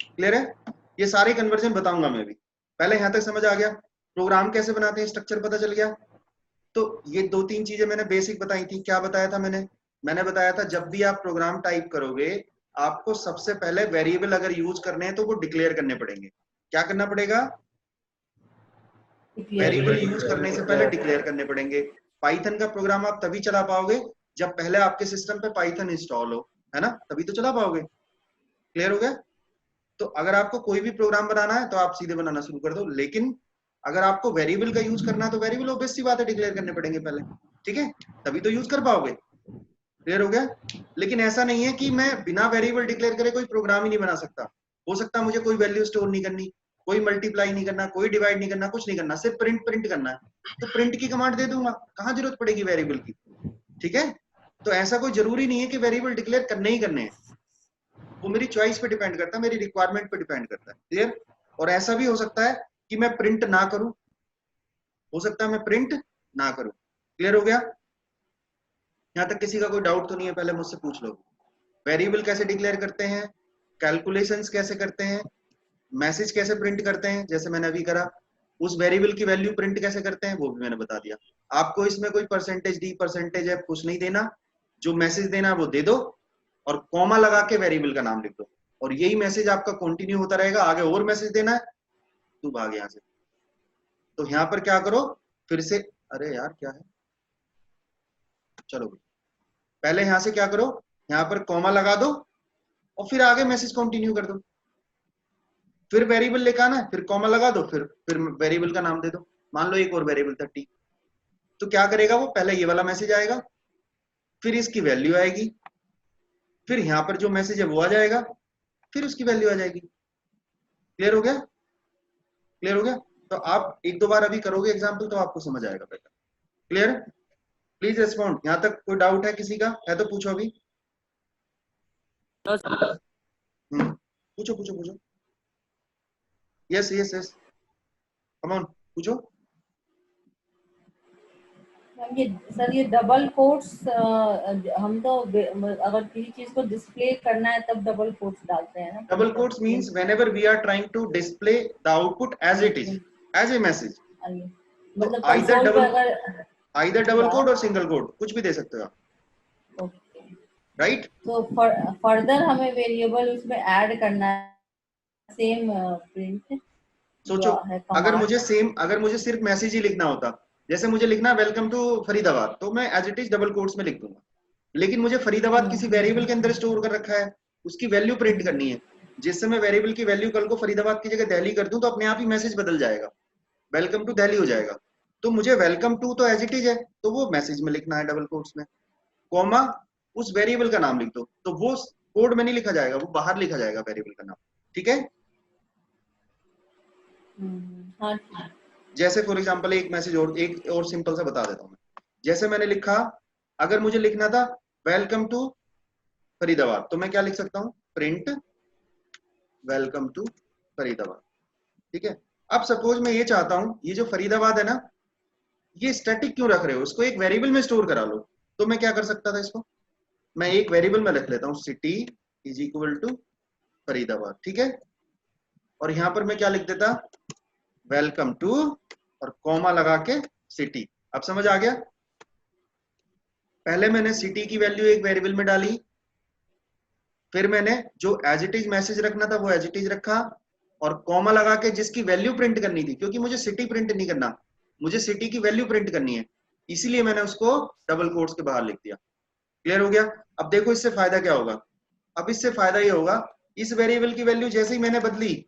क्लियर है, ये सारे कन्वर्जन बताऊंगा मैं भी, पहले यहां तक समझ आ गया, प्रोग्राम कैसे बनाते हैं स्ट्रक्चर पता चल गया। तो ये दो तीन चीजें मैंने बेसिक बताई थी। क्या बताया था मैंने बताया था जब भी आप प्रोग्राम टाइप करोगे आपको सबसे पहले वेरिएबल अगर यूज करने हैं तो वो डिक्लेयर करने पड़ेंगे। क्या करना पड़ेगा, वेरिएबल यूज करने से पहले डिक्लेयर करने पड़ेंगे। पाइथन का प्रोग्राम आप तभी चला पाओगे जब पहले आपके सिस्टम पे पाइथन इंस्टॉल हो, है ना, तभी तो चला पाओगे। क्लियर हो गया? तो अगर आपको कोई भी प्रोग्राम बनाना है तो आप सीधे बनाना शुरू कर दो, लेकिन अगर आपको वेरिएबल का यूज करना है तो वेरिएबल ऑब्वियस सी बात है डिक्लेयर करने पड़ेंगे पहले, ठीक है, तभी तो यूज कर पाओगे। क्लियर हो गया? लेकिन ऐसा नहीं है कि मैं बिना वेरिएबल डिक्लेयर करे कोई प्रोग्राम ही नहीं बना सकता। हो सकता है मुझे कोई वैल्यू स्टोर नहीं करनी, कोई मल्टीप्लाई नहीं करना, कोई डिवाइड नहीं करना, कुछ नहीं करना, सिर्फ प्रिंट करना है, तो प्रिंट की कमांड दे दूंगा, कहाँ जरूरत पड़ेगी वेरिएबल की, ठीक है। तो ऐसा कोई जरूरी नहीं है कि वेरिएबल डिक्लेयर करने ही करने हैं, वो मेरी चॉइस पे डिपेंड करता है, मेरी रिक्वायरमेंट पे डिपेंड करता है। क्लियर? और ऐसा भी हो सकता है कि मैं प्रिंट ना करूं, हो सकता है मैं प्रिंट ना करूं। क्लियर हो गया? यहां तक किसी का कोई डाउट तो नहीं है? पहले मुझसे पूछ लो, वेरिएबल कैसे डिक्लेयर करते हैं, कैलकुलेशंस कैसे करते हैं, मैसेज कैसे प्रिंट करते हैं जैसे मैंने अभी करा, उस वेरिएबल की वैल्यू प्रिंट कैसे करते हैं वो भी मैंने बता दिया। आपको इसमें कोई परसेंटेज डी परसेंटेज एफ कुछ नहीं देना, जो मैसेज देना है वो दे दो और कॉमा लगा के वेरिएबल का नाम लिख दो, और यही मैसेज आपका कंटिन्यू होता रहेगा। आगे और मैसेज देना है तू भाग यहाँ से, तो यहाँ पर क्या करो फिर से, अरे यार क्या है, चलो पहले यहाँ से क्या करो, यहाँ पर कॉमा लगा दो और फिर आगे मैसेज कंटिन्यू कर दो, फिर वेरिएबल लेकर आना है, फिर कॉमा लगा दो, फिर वेरिएबल का नाम दे दो। मान लो एक और वेरिएबल 30, तो क्या करेगा वो, पहले ये वाला मैसेज आएगा, फिर इसकी वैल्यू आएगी, फिर यहाँ पर जो मैसेज है वो आ जाएगा, फिर उसकी वैल्यू आ जाएगी। क्लियर हो गया? क्लियर हो गया? तो आप एक दो बार अभी करोगे एग्जाम्पल तो आपको समझ आएगा पहले। क्लियर? Please respond. यहाँ तक कोई डाउट है किसी का? है तो पूछो अभी। पूछो पूछो पूछो। Yes yes yes, come on पूछो। ये सर ये डबल कोट्स हम तो अगर किसी चीज को डिस्प्ले करना है तब डबल कोट्स डालते हैं ना। Double quotes means whenever we are trying to display the output as it is, as a message. मतलब कंसोल पे अगर आइदर डबल कोट और सिंगल कोट कुछ भी दे सकते हो आप, राइट? तो फर्दर हमें वेरिएबल उसमें ऐड करना है, सेम प्रिंट। सोचो अगर मुझे सिर्फ मैसेज ही लिखना होता, जैसे मुझे लिखना वेलकम टू फरीदाबाद, तो मैं as it is double quotes में लिख दूंगा, लेकिन मुझे फरीदाबाद किसी वेरिएबल के अंदर स्टोर कर रखा है, उसकी वैल्यू प्रिंट करनी है, जिससे मैं वेरिएबल की वैल्यू कल को फरीदाबाद की जगह दिल्ली कर दूं तो अपने आप ही मैसेज बदल जाएगा, वेलकम टू दिल्ली हो जाएगा। तो मुझे वेलकम टू तो एज इट इज है, तो वो मैसेज में लिखना है डबल कोट्स में, कॉमा उस वेरिएबल का नाम लिख दो, तो वो कोड में नहीं लिखा जाएगा, वो बाहर लिखा जाएगा वेरिएबल का नाम, ठीक है? हाँ। जैसे फॉर एग्जांपल एक मैसेज और सिंपल सा बता देता हूँ मैं। जैसे मैंने लिखा, अगर मुझे लिखना था वेलकम टू फरीदाबाद, तो मैं क्या लिख सकता हूँ, प्रिंट वेलकम टू फरीदाबाद, ठीक है? अब सपोज मैं ये चाहता हूँ, ये जो फरीदाबाद है ना, ये स्टैटिक क्यों रख रहे हो, इसको एक वेरिएबल में स्टोर करा लो। तो मैं क्या कर सकता था, इसको मैं एक वेरिएबल में रख लेता हूँ, city is equal to Faridabad, ठीक है? और यहाँ पर मैं क्या लिख देता, वेलकम टू और कॉमा लगा के सिटी। अब समझ आ गया? पहले मैंने सिटी की वैल्यू एक वेरिएबल में डाली, फिर मैंने जो एज इट इज मैसेज रखना था वो एज इट इज रखा, और कॉमा लगा के जिसकी वैल्यू प्रिंट करनी थी, क्योंकि मुझे सिटी प्रिंट नहीं करना, मुझे सिटी की वैल्यू प्रिंट करनी है, इसीलिए मैंने उसको डबल कोट्स के बाहर लिख दिया। क्लियर हो गया? अब देखो इससे फायदा क्या होगा, अब इससे फायदा ये होगा, इस वेरिएबल की वैल्यू जैसे ही मैंने बदली,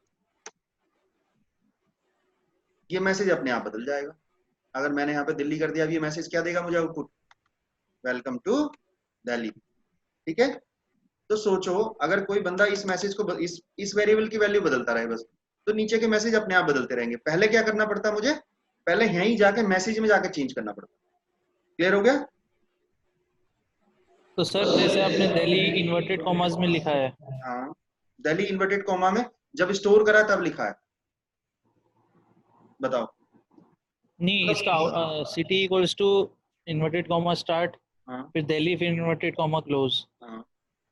ये मैसेज अपने आप बदल जाएगा। अगर मैंने यहाँ पे दिल्ली कर दिया, अब ये मैसेज क्या देगा मुझे, आउटपुट वेलकम टू दिल्ली, ठीक है? तो सोचो अगर कोई बंदा इस मैसेज को इस वेरिएबल की वैल्यू बदलता रहे बस, तो नीचे के मैसेज अपने आप बदलते रहेंगे। पहले क्या करना पड़ता मुझे, पहले यहीं जाके मैसेज में जाके चेंज करना पड़ता। क्लियर हो गया? तो सर जैसे आपने दिल्ली इन्वर्टेड कॉमास में लिखा है, हाँ, दिल्ली इन्वर्टेड कॉमा में जब स्टोर करा तब लिखा है, बताओ। नहीं इसका city equals to inverted comma start, हाँ फिर दिल्ली, फिर इन्वर्टेड कॉमा क्लोज, हाँ,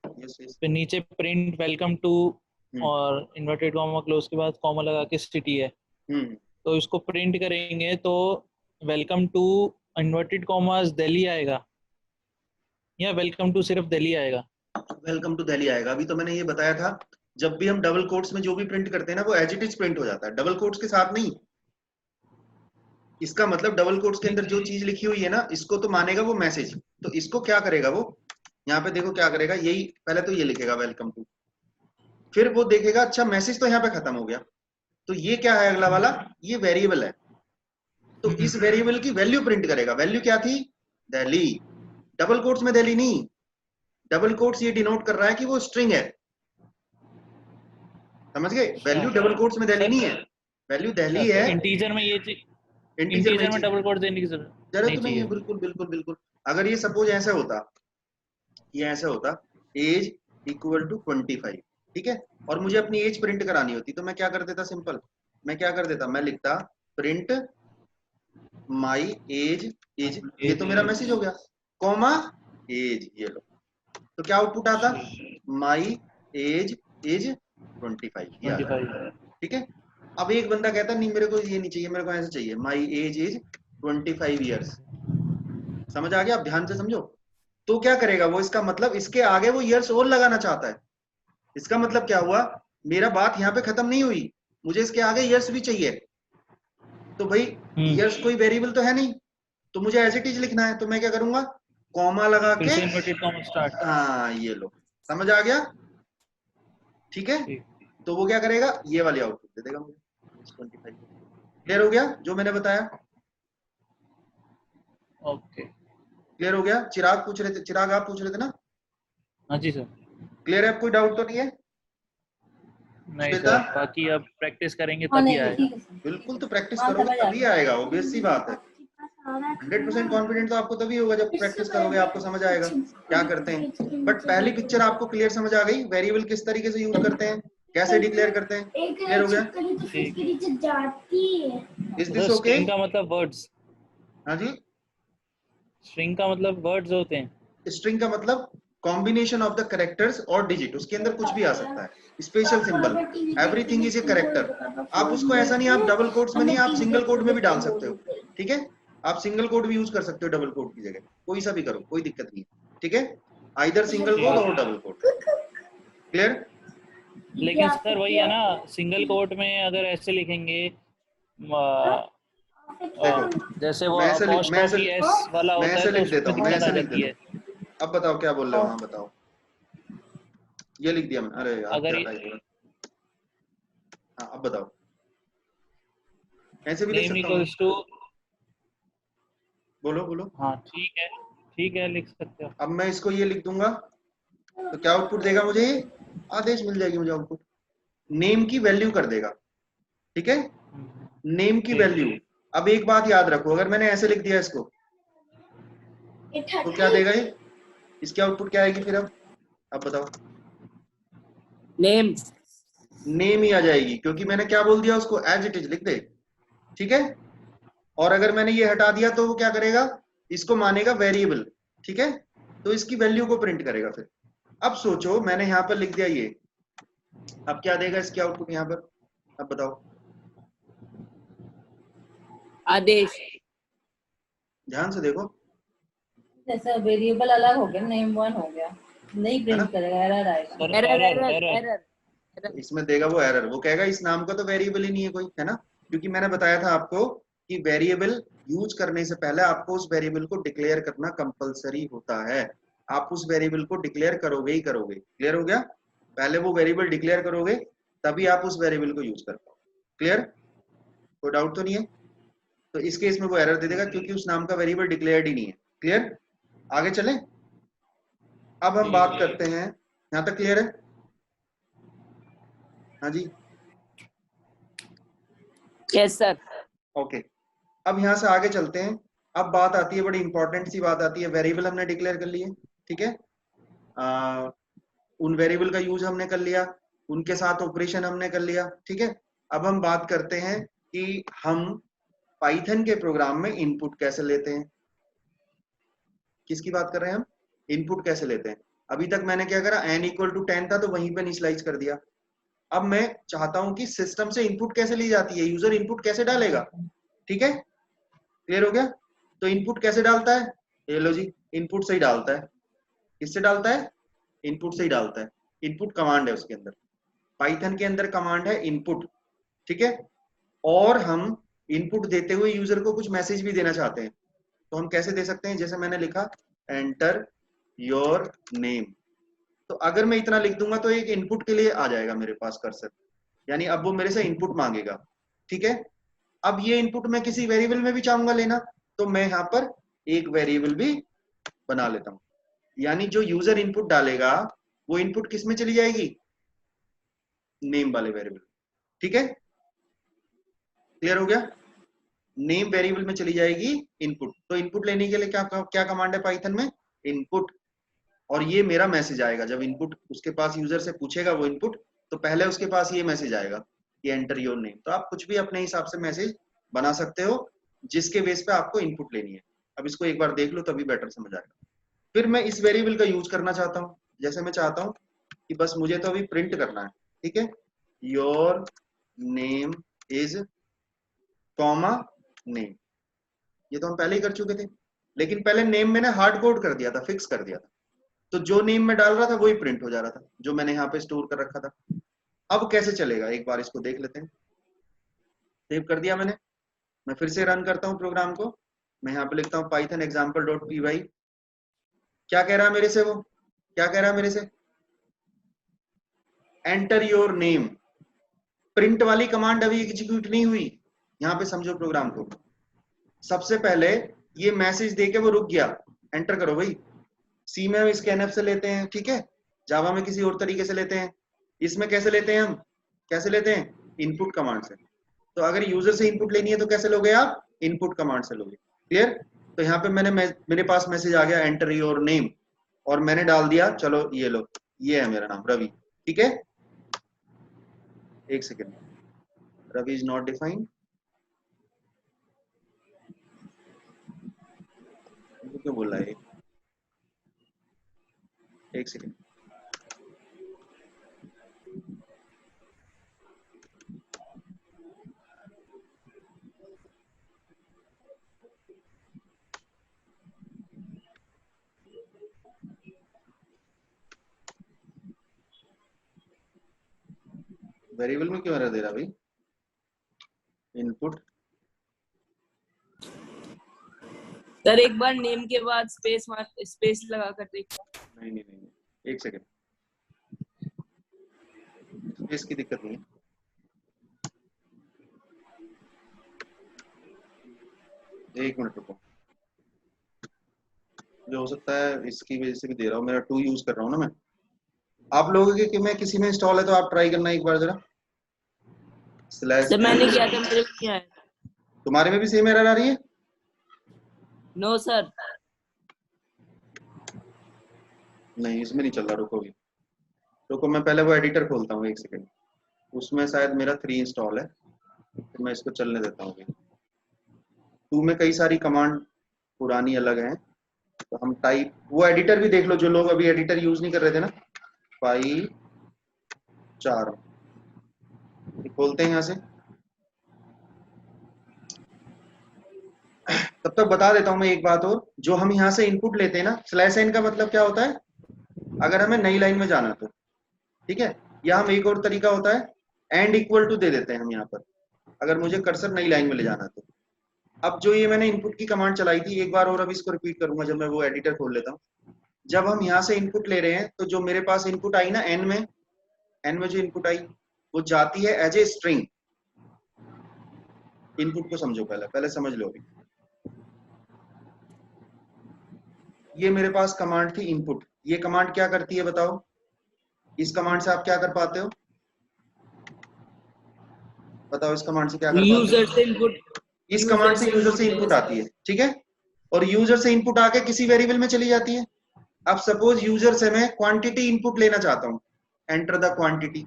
यस यस, फिर नीचे प्रिंट वेलकम टू और इन्वर्टेड कॉमा क्लोज के बाद कॉमा लगा के सिटी है। तो इसको प्रिंट करेंगे तो welcome to inverted commas Delhi आएगा या वेलकम टू सिर्फ दिल्ली आएगा? वेलकम टू दिल्ली आएगा। अभी तो मैंने ये बताया था, जब भी हम डबल कोट्स में जो भी प्रिंट करते हैं ना, वो एज इट इज प्रिंट हो जाता है, डबल कोट्स के साथ नहीं। इसका मतलब डबल कोट्स के अंदर जो चीज लिखी हुई है ना, इसको तो मानेगा वो मैसेज। तो इसको क्या करेगा वो, यहाँ पे देखो क्या करेगा, यही पहले तो ये लिखेगा वेलकम टू, फिर वो देखेगा अच्छा मैसेज तो यहाँ पे खत्म हो गया, तो ये क्या है अगला वाला, ये वेरिएबल है, तो इस वेरिएबल की वैल्यू प्रिंट करेगा। वैल्यू क्या थी, दिल्ली, डबल कोट्स में दिल्ली नहीं, डबल कोट्स ये डिनोट कर रहा है कि वो स्ट्रिंग है, समझ गए? वैल्यू डबल कोट्स में दिल्ली नहीं है, वैल्यू दिल्ली है। इंटीजर में ये इंटीजर में डबल कोट देने की जरूरत नहीं है, बिल्कुल बिल्कुल बिल्कुल। अगर ये सपोज ऐसा होता, ये ऐसा होता एज इक्वल टू 25, ठीक है, और मुझे अपनी एज प्रिंट करानी होती, तो मैं क्या कर देता, सिंपल, मैं क्या कर देता, मैं लिखता प्रिंट माई एज एज, ये तो मेरा मैसेज हो गया, कॉमा एज, ये लो, तो क्या आउटपुट आता, माई एज एज 25, ठीक है। अब एक बंदा कहता नहीं मेरे को ये नहीं चाहिए, मेरे को ऐसे चाहिए, माई एज इज 25 ईयर्स, समझ आ गया? आप ध्यान से समझो। तो क्या करेगा वो, इसका मतलब इसके आगे वो ईयर्स और लगाना चाहता है। इसका मतलब क्या हुआ, मेरा बात यहाँ पे खत्म नहीं हुई, मुझे इसके आगे ईयर्स भी चाहिए। तो भाई ईयर्स कोई वेरिएबल तो है नहीं, तो मुझे एज इट इज लिखना है, तो मैं क्या करूंगा, कॉमा लगा के, हाँ ये लो, समझ आ गया? ठीक है, तो वो क्या करेगा, ये वाली आउटपुट दे देगा मुझे 25। क्लियर हो गया जो मैंने बताया? ओके, क्लियर हो गया? चिराग पूछ रहे थे, चिराग आप पूछ रहे थे ना? हाँ जी सर। क्लियर है, कोई डाउट तो नहीं है? नहीं सर, बाकी अब प्रैक्टिस करेंगे तभी आएगा। बिल्कुल, तो प्रैक्टिस करोगे तभी आएगा, ऑब्वियस सी बात है। 100% कॉन्फिडेंट तो आपको तभी होगा जब प्रैक्टिस करोगे, आपको समझ आएगा क्या करते हैं। बट पहली पिक्चर आपको क्लियर समझ आ गई, वेरिएबल किस तरीके से यूज करते हैं, कैसे डिक्लेयर करते हैं, क्लियर हो गया? Is this okay? स्ट्रिंग का मतलब वर्ड्स, हाँ जी, स्ट्रिंग का मतलब वर्ड्स होते हैं, स्ट्रिंग का मतलब कॉम्बिनेशन ऑफ द कैरेक्टर्स और डिजिट, उसके अंदर कुछ भी आ सकता है, special symbol, everything is a character. आप उसको ऐसा नहीं, आप डबल कोट्स में नहीं, आप सिंगल कोट में भी डाल सकते हो, ठीक है, आप सिंगल कोट भी यूज कर सकते हो डबल कोट की जगह, कोई सा भी करो, कोई दिक्कत नहीं है, ठीक है, आइदर सिंगल कोट और डबल कोट। क्लियर? लेकिन सर वही है ना, सिंगल कोट में अगर ऐसे लिखेंगे जैसे वो apostrophe s वाला होता है, लिख देता हूँ, मैं ऐसे लिख जाती है। देता हूँ। अब बताओ क्या बोल रहे हो? हाँ बताओ, ये लिख दिया मैंने, अरे यार अगर हाँ अब बताओ, ऐसे भी लिख name सकता हूँ, equals to, बोलो बोलो। हाँ ठीक है लिख सकते हो। अब मैं इसको ये लिख दूंगा तो क्या आउटपुट देगा मुझे, आदेश मिल जाएगी मुझे आउटपुट, नेम की वैल्यू कर देगा, ठीक है, नेम की वैल्यू। अब एक बात याद रखो, अगर मैंने ऐसे लिख दिया इसको तो क्या देगा ये, इसकी आउटपुट क्या आएगी फिर? अब बताओ, नेम ही आ जाएगी, क्योंकि मैंने क्या बोल दिया उसको, एज इट इज लिख दे, ठीक है। और अगर मैंने ये हटा दिया तो वो क्या करेगा, इसको मानेगा वेरिएबल, ठीक है, तो इसकी वैल्यू को प्रिंट करेगा फिर। अब सोचो मैंने यहाँ पर लिख दिया ये, अब क्या देगा इसकी आउटपुट यहाँ पर, अब बताओ, आदेश। ध्यान से देखो, जैसा वेरिएबल अलग हो गया, नेम वन हो गया, नहीं प्रिंट करेगा, एरर आएगा, एरर इसमें देगा वो एरर, वो कहेगा इस नाम का तो वेरिएबल ही नहीं है कोई, है ना, क्योंकि मैंने बताया था आपको कि वेरिएबल यूज करने से पहले आपको उस वेरिएबल को डिक्लेयर करना कंपलसरी होता है, आप उस वेरिएबल को डिक्लेयर करोगे ही करोगे। क्लियर हो गया? पहले वो वेरिएबल डिक्लेयर करोगे तभी आप उस वेरिएबल को यूज कर पाओ। क्लियर? कोई डाउट तो नहीं है? तो इस केस में वो एरर दे देगा क्योंकि उस नाम का वेरिएबल डिक्लेयर्ड ही नहीं है। क्लियर? आगे चलें? अब हम बात करते हैं, यहां तक क्लियर है? हाँ जी, यस सर। ओके, अब यहां से आगे चलते हैं। अब बात आती है, बड़ी इंपॉर्टेंट सी बात आती है, वेरिएबल हमने डिक्लेयर कर लिए, ठीक है, उन वेरिएबल का यूज हमने कर लिया, उनके साथ ऑपरेशन हमने कर लिया, ठीक है। अब हम बात करते हैं कि हम पाइथन के प्रोग्राम में इनपुट कैसे लेते हैं। किसकी बात कर रहे हैं हम? इनपुट कैसे लेते हैं। अभी तक मैंने क्या करा, n = 10 था तो वहीं पे इनिशियलाइज कर दिया। अब मैं चाहता हूं कि सिस्टम से इनपुट कैसे ली जाती है, यूजर इनपुट कैसे डालेगा, ठीक है, क्लियर हो गया? तो इनपुट कैसे डालता है, ये लो जी, इनपुट से ही डालता है। किससे डालता है? इनपुट से ही डालता है। इनपुट कमांड है उसके अंदर, पाइथन के अंदर कमांड है इनपुट, ठीक है। और हम इनपुट देते हुए यूजर को कुछ मैसेज भी देना चाहते हैं, तो हम कैसे दे सकते हैं? जैसे मैंने लिखा एंटर योर नेम, तो अगर मैं इतना लिख दूंगा तो एक इनपुट के लिए आ जाएगा मेरे पास कर्सर, यानी अब वो मेरे से इनपुट मांगेगा। ठीक है, अब ये इनपुट मैं किसी वेरिएबल में भी चाहूंगा लेना, तो मैं यहाँ पर एक वेरिएबल भी बना लेता हूं, यानी जो यूजर इनपुट डालेगा वो इनपुट किस में चली जाएगी? नेम वाले वेरिएबल। ठीक है, क्लियर हो गया? नेम वेरिएबल में चली जाएगी इनपुट। तो इनपुट लेने के लिए क्या क्या कमांड है पाइथन में? इनपुट। और ये मेरा मैसेज आएगा जब इनपुट उसके पास यूजर से पूछेगा वो इनपुट, तो पहले उसके पास ये मैसेज आएगा कि एंटर योर नेम। तो आप कुछ भी अपने हिसाब से मैसेज बना सकते हो जिसके बेस पे आपको इनपुट लेनी है। अब इसको एक बार देख लो तभी बेटर समझ आएगा। फिर मैं इस वेरिएबल का यूज करना चाहता हूँ, जैसे मैं चाहता हूँ कि बस मुझे तो अभी प्रिंट करना है। ठीक है, your name is comma name, ये तो हम पहले ही कर चुके थे, लेकिन पहले नेम मैंने हार्ड कोड कर दिया था, फिक्स कर दिया था, तो जो नेम में डाल रहा था वही प्रिंट हो जा रहा था जो मैंने यहाँ पे स्टोर कर रखा था। अब कैसे चलेगा एक बार इसको देख लेते हैं। सेव कर दिया मैंने, मैं फिर से रन करता हूँ प्रोग्राम को। मैं यहाँ पे लिखता हूँ Python example dot P Y. क्या कह रहा है मेरे से? वो क्या कह रहा है मेरे से? Enter your name. प्रिंट वाली कमांड अभी एग्जीक्यूट नहीं हुई, यहाँ पे समझो प्रोग्राम को। सबसे पहले ये मैसेज देके वो रुक गया, एंटर करो भाई। सी में हम स्कैनफ से लेते हैं, ठीक है, जावा में किसी और तरीके से लेते हैं, इसमें कैसे लेते हैं हम? कैसे लेते हैं? इनपुट कमांड से। तो अगर यूजर से इनपुट लेनी है तो कैसे लोगे आप? इनपुट कमांड से लोगे। क्लियर? तो यहाँ पे मेरे पास मैसेज आ गया एंटर योर नेम, और मैंने डाल दिया, चलो ये लो, ये है मेरा नाम रवि। ठीक है, एक second, Ravi is not defined, क्यों बोल रहा है? एक सेकेंड, वेरिएबल में क्यों एरर दे रहा भाई? इनपुट सर एक बार नेम के बाद स्पेस लगा कर देखो। नहीं, एक सेकेंड, स्पेस की दिक्कत नहीं है। एक मिनट रुको, जो हो सकता है इसकी वजह से भी दे रहा हूँ, मेरा 2 यूज कर रहा हूँ ना मैं। आप लोगों के में किसी में इंस्टॉल है तो आप ट्राई करना एक बार जरा। सर मैंने किया था, मेरे को क्या है? तुम्हारे में भी सेम एरर आ रही है? नो सर, नहीं, इसमें नहीं चल रहा। रुको मैं पहले वो एडिटर खोलता हूँ, एक सेकेंड। उसमें शायद मेरा 3 इंस्टॉल है, तो मैं इसको चलने देता हूँ। 2 में कई सारी कमांड पुरानी अलग हैं, तो हम टाइप, वो एडिटर भी देख लो जो लोग अभी एडिटर यूज नहीं कर रहे थे ना, फाइल 4 खोलते हैं यहाँ से। तब तक बता देता हूं मैं एक बात और, जो हम यहाँ से इनपुट लेते हैं ना, स्लैश n का मतलब क्या होता है? अगर हमें नई लाइन में जाना तो, ठीक है, या हम एक और तरीका होता है एंड इक्वल टू दे देते हैं हम यहाँ पर, अगर मुझे कर्सर नई लाइन में ले जाना तो। अब जो ये मैंने इनपुट की कमांड चलाई थी, एक बार और अब इसको रिपीट करूंगा जब मैं वो एडिटर खोल लेता हूँ। जब हम यहाँ से इनपुट ले रहे हैं तो जो मेरे पास इनपुट आई ना n में जो इनपुट आई वो जाती है एज ए स्ट्रिंग। इनपुट को समझो, पहले समझ लो। अभी ये मेरे पास कमांड थी इनपुट। ये कमांड क्या करती है बताओ? इस कमांड से आप क्या कर पाते हो? बताओ, इस कमांड से क्या कर पाते हो? यूजर से इनपुट, इस कमांड से यूजर से इनपुट आती है, ठीक है, और यूजर से इनपुट आके किसी वेरिएबल में चली जाती है। अब सपोज यूजर से मैं क्वांटिटी इनपुट लेना चाहता हूँ, एंटर द क्वांटिटी,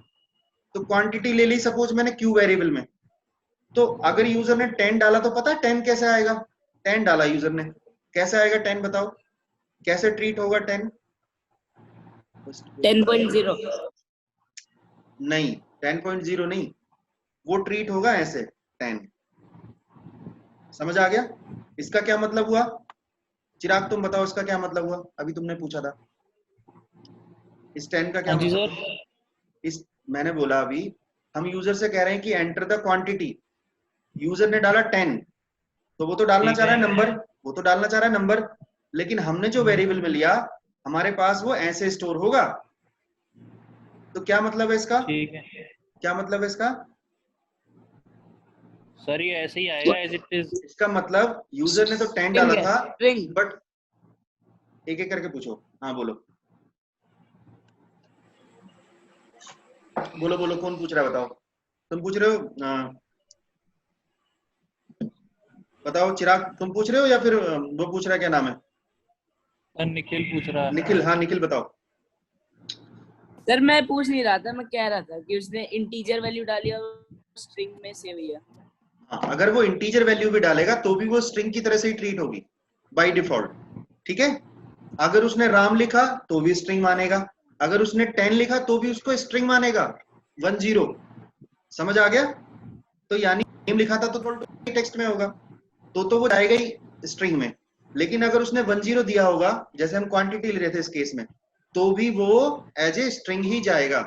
तो क्वांटिटी ले ली सपोज मैंने क्यू वेरिएबल में। तो अगर यूजर ने 10 डाला तो पता है 10 कैसे आएगा? 10 डाला यूजर ने, कैसे आएगा 10 बताओ? कैसे ट्रीट होगा 10? 10.0 नहीं, 10.0 नहीं, वो ट्रीट होगा ऐसे 10। समझ आ गया? इसका क्या मतलब हुआ? चिराग तुम बताओ इसका क्या मतलब हुआ? अभी तुमने पूछा था इस 10 का क्या मतलब? इस मैंने बोला अभी हम यूजर से कह रहे हैं कि एंटर द क्वांटिटी, यूजर ने डाला 10, तो वो तो डालना ठीक चाह रहा है है। नंबर, वो तो डालना चाह रहा है नंबर, लेकिन हमने जो वेरिएबल में लिया हमारे पास वो ऐसे स्टोर होगा। तो क्या मतलब है इसका, ठीक है क्या मतलब है इसका? सर, ये ऐसे ही आएगा एज इट इज। इसका मतलब यूजर ने तो 10 डाला String है, था, string। बट एक एक करके पूछो। हाँ बोलो बोलो बोलो, कौन पूछ रहा है बताओ? तुम पूछ रहे हो? बताओ चिराग, तुम पूछ रहे हो या फिर वो पूछ रहा है, क्या नाम है? सर निखिल पूछ रहा है। निखिल, हाँ निखिल बताओ। सर मैं पूछ नहीं रहा था, मैं कह रहा था कि उसने इंटीजर वैल्यू डाली और स्ट्रिंग में सेव किया। हाँ, अगर वो इंटीजर वैल्यू भी डालेगा तो भी वो स्ट्रिंग की तरह से ही ट्रीट होगी बाय डिफॉल्ट, ठीक है। अगर उसने राम लिखा तो भी स्ट्रिंग मानेगा, अगर उसने 10 लिखा तो भी उसको स्ट्रिंग मानेगा, 10। समझ आ गया? तो यानी नेम लिखा था तो टेक्स्ट में होगा, तो वो जाएगा ही स्ट्रिंग में, लेकिन अगर उसने 10 दिया होगा, जैसे हम क्वांटिटी ले रहे थे इस केस में, तो भी वो एज ए स्ट्रिंग ही जाएगा।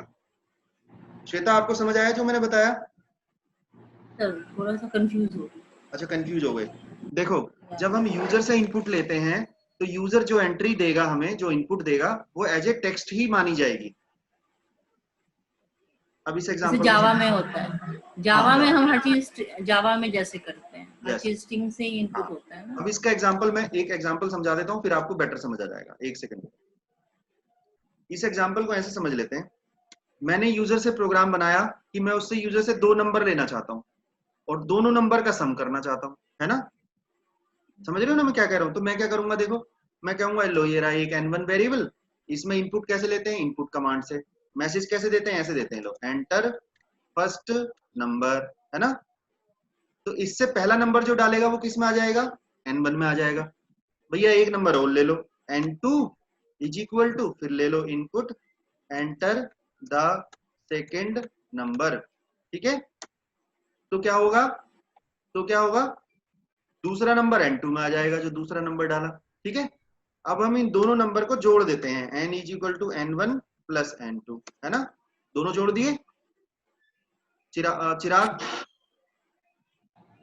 श्वेता, आपको समझ आया जो मैंने बताया? सर थोड़ा सा कंफ्यूज हो गई। अच्छा, कंफ्यूज हो गए। देखो, जब हम यूजर से इनपुट लेते हैं तो यूजर जो एंट्री देगा, हमें जो इनपुट देगा, वो एज ए टेक्स्ट ही मानी जाएगी। अब इस जैसे एग्जांपल जावा में होता है, जावा में हम हर चीज जावा में जैसे करते हैं, हर Yes. चीज स्ट्रिंग से ही इनपुट होता है ना। अब इसका एग्जांपल, मैं एक एग्जांपल समझा देता हूँ, फिर आपको बेटर समझ आ जाएगा। एक सेकंड, इस एग्जांपल को ऐसे समझ लेते हैं। मैंने यूजर से प्रोग्राम बनाया कि मैं उससे यूजर से 2 नंबर लेना चाहता हूँ और दोनों नंबर का सम करना चाहता हूँ, है ना? समझ रहे हो ना मैं क्या कह रहा हूँ? तो मैं क्या करूंगा, देखो, मैं कहूंगा लो ये रहा एक n1 वेरिएबल, इसमें इनपुट कैसे लेते हैं? इनपुट कमांड से। मैसेज कैसे देते हैं? ऐसे देते हैं, लो एंटर फर्स्ट नंबर, है ना? तो इससे पहला नंबर जो डालेगा वो किस में आ जाएगा? n1 में आ जाएगा। भैया एक नंबर और ले लो, n2 इज इक्वल टू, फिर ले लो input enter the second number, ठीक है। तो क्या होगा, तो क्या होगा, दूसरा नंबर n2 में आ जाएगा, जो दूसरा नंबर डाला, ठीक है। अब हम इन दोनों नंबर को जोड़ देते हैं, n is equal to n1 plus n2, है ना? दोनों जोड़ दिए। चिराग,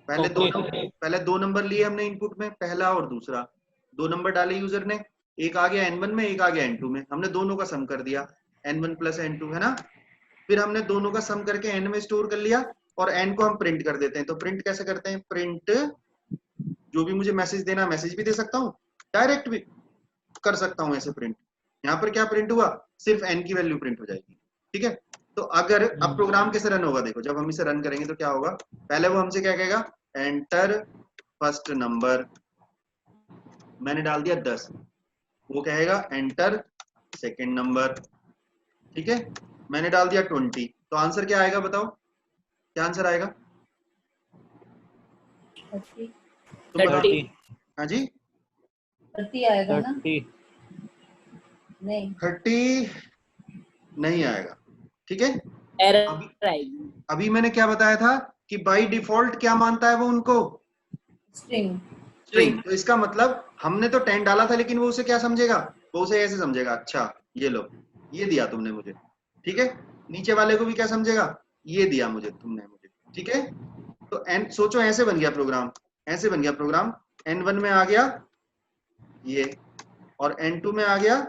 पहले दो नंबर लिए हमने इनपुट में, पहला और दूसरा, 2 नंबर डाले यूजर ने, एक आ गया n1 में, एक आ गया n2 में, हमने दोनों का सम कर दिया, n1 प्लस n2, है ना? फिर हमने दोनों का सम करके n में स्टोर कर लिया और n को हम प्रिंट कर देते हैं। तो प्रिंट कैसे करते हैं? प्रिंट, जो भी मुझे मैसेज देना, मैसेज भी दे सकता हूँ, डायरेक्ट भी कर सकता हूँ ऐसे प्रिंट। यहाँ पर क्या प्रिंट हुआ? सिर्फ n की वैल्यू प्रिंट हो जाएगी, ठीक है। तो अगर अब प्रोग्राम कैसे रन होगा, देखो, जब हम इसे रन करेंगे तो क्या होगा, पहले वो हमसे क्या कहेगा, एंटर फर्स्ट नंबर, मैंने डाल दिया 10, वो कहेगा एंटर सेकेंड नंबर, ठीक है, मैंने डाल दिया 20, तो आंसर क्या आएगा बताओ, क्या आंसर आएगा? तो बताओ। 30। हाँ जी, 30 आएगा ना? 30 नहीं, 30 नहीं आएगा, ठीक है। एरर आएगी। अभी मैंने क्या बताया था कि बाय डिफॉल्ट क्या मानता है वो उनको? स्ट्रिंग। स्ट्रिंग। तो इसका मतलब हमने तो 10 डाला था, लेकिन वो उसे क्या समझेगा? वो उसे ऐसे समझेगा, अच्छा ये लो, ये दिया तुमने मुझे, ठीक है। नीचे वाले को भी क्या समझेगा? ये दिया मुझे तुमने मुझे, ठीक है। तो n, सोचो ऐसे बन गया प्रोग्राम, ऐसे बन गया प्रोग्राम, n1 में आ गया ये और n2 में आ गया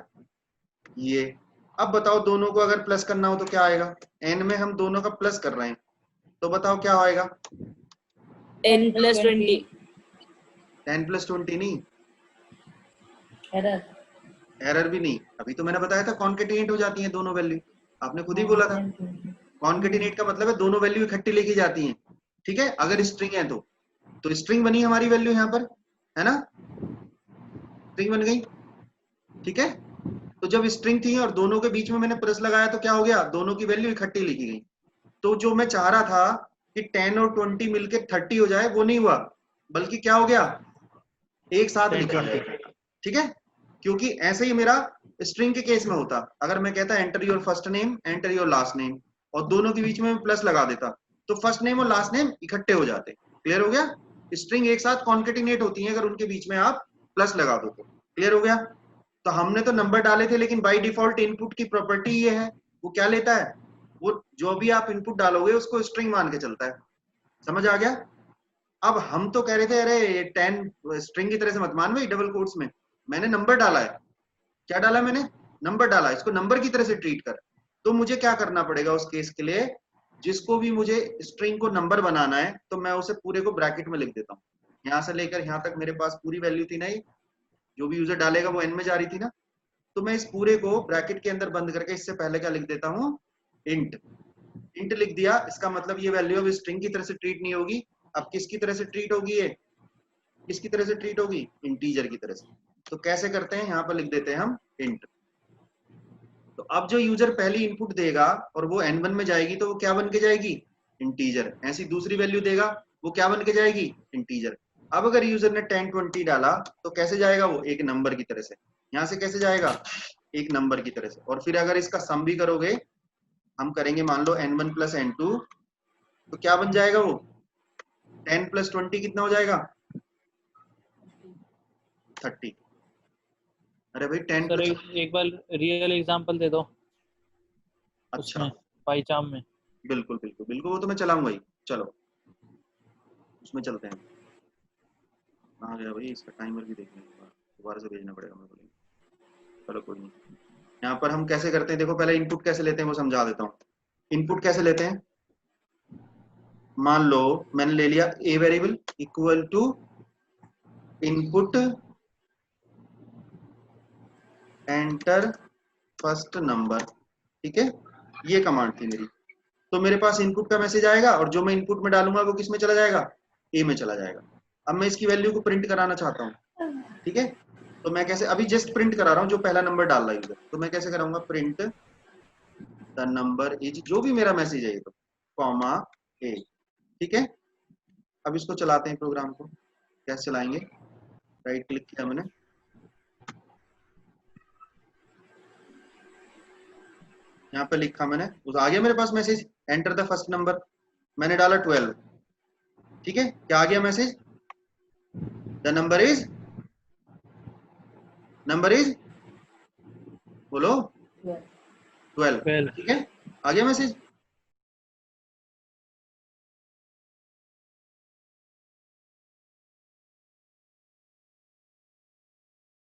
ये। अब बताओ, दोनों को अगर प्लस करना हो तो क्या आएगा? n में हम दोनों का प्लस कर रहे हैं, तो बताओ क्या आएगा? 10 प्लस 20। 10 प्लस 20 नहीं, एरर। एरर भी नहीं। अभी तो मैंने बताया था कॉन्केटिनेट हो जाती हैं दोनों वैल्यू, आपने खुद ही बोला था। कॉन्केटिनेट का मतलब है दोनों वैल्यू इकट्ठी लेके जाती हैं, ठीक है। अगर स्ट्रिंग है तो स्ट्रिंग बनी हमारी वैल्यू यहाँ पर, है ना? स्ट्रिंग बन गई, ठीक है। तो जब स्ट्रिंग थी और दोनों के बीच में मैंने प्लस लगाया तो क्या हो गया? दोनों की वैल्यू इकट्ठी लिखी गई। तो जो मैं चाह रहा था कि 10 और 20 मिलके 30 हो जाए, वो नहीं हुआ, बल्कि क्या हो गया? एक साथ लिखा गया, ठीक है। क्योंकि ऐसे ही मेरा स्ट्रिंग के केस में होता, अगर मैं कहता enter your first name, enter your last name, और दोनों के बीच में प्लस लगा देता, तो फर्स्ट नेम और लास्ट नेम इकट्ठे हो जाते। क्लियर हो गया? स्ट्रिंग एक साथ कॉन्केटिनेट होती है अगर उनके बीच में आप प्लस लगा दो तो। क्लियर हो गया? तो हमने तो नंबर डाले थे, लेकिन बाय डिफॉल्ट इनपुट की प्रॉपर्टी ये है, वो क्या लेता है? वो जो भी आप इनपुट डालोगे उसको स्ट्रिंग मान के चलता है। समझ आ गया? अब हम तो कह रहे थे अरे ये 10 स्ट्रिंग की तरह से मत मान भाई डबल कोट्स में, मैंने नंबर डाला है, क्या डाला मैंने, नंबर डाला, इसको नंबर की तरह से ट्रीट कर। तो मुझे क्या करना पड़ेगा उस केस के लिए, जिसको भी मुझे स्ट्रिंग को नंबर बनाना है तो मैं उसे पूरे को ब्रैकेट में लिख देता हूँ। यहाँ से लेकर यहाँ तक मेरे पास पूरी वैल्यू थी ना, ये जो भी यूजर डालेगा वो n में जा रही थी ना, तो मैं इस पूरे को ब्रैकेट के अंदर बंद करके इससे पहले क्या लिख देता हूँ, इंट। इंट लिख दिया, इसका मतलब ये वैल्यू अब स्ट्रिंग की तरह से ट्रीट नहीं होगी, अब किसकी तरह से ट्रीट होगी, ये किसकी तरह से ट्रीट होगी, इंटीजर की तरह से। तो कैसे करते हैं, यहाँ पर लिख देते हैं हम इंट। तो अब जो यूजर पहली इनपुट देगा और वो n1 में जाएगी तो वो क्या बन के जाएगी, इंटीजर। ऐसी दूसरी वैल्यू देगा वो क्या बन के जाएगी, इंटीजर। अब अगर यूजर ने 10 20 डाला तो कैसे जाएगा वो, एक नंबर की तरह से। यहाँ से कैसे जाएगा, एक नंबर की तरह से। और फिर अगर इसका सम भी करोगे, हम करेंगे मान लो n1 प्लस n2, तो क्या बन जाएगा वो, 10 प्लस 20 कितना हो जाएगा, 30। अरे भाई 10 सर एक बार रियल एग्जांपल दे दो। अच्छा उसमें पाईचार्म में। बिल्कुल बिल्कुल बिल्कुल, वो तो मैं चलाऊंगा ही। चलो उसमें चलते हैं। कहाँ गया भाई, इसका टाइमर भी देखने के बाद दोबारा से भेजना पड़ेगा मेरे को। चलो कोई नहीं, यहाँ पर हम कैसे करते हैं देखो, पहले इनपुट कैसे लेते हैं वो समझा देता हूँ। इनपुट कैसे लेते हैं, मान लो मैंने ले लिया a variable equal to input enter first number, ठीक है, ये कमांड थी मेरी। तो मेरे पास इनपुट का मैसेज आएगा और जो मैं इनपुट में डालूंगा वो किस में चला जाएगा, ए में चला जाएगा। अब मैं इसकी वैल्यू को प्रिंट कराना चाहता हूँ, ठीक है, तो मैं कैसे, अभी जस्ट प्रिंट करा रहा हूँ जो पहला नंबर डाल रहा है यूजर, तो मैं कैसे कराऊंगा, प्रिंट द नंबर इज, जो भी मेरा मैसेज है ये तो, कॉमा ए, ठीक है। अब इसको चलाते हैं प्रोग्राम को, कैसे चलाएंगे, राइट क्लिक किया मैंने, यहाँ पे लिखा मैंने, उस आ गया मेरे पास message, enter the first number, मैंने डाला 12, ठीक है, क्या आ गया मैसेज, द नंबर इज बोलो 12, ठीक है, आ गया मैसेज।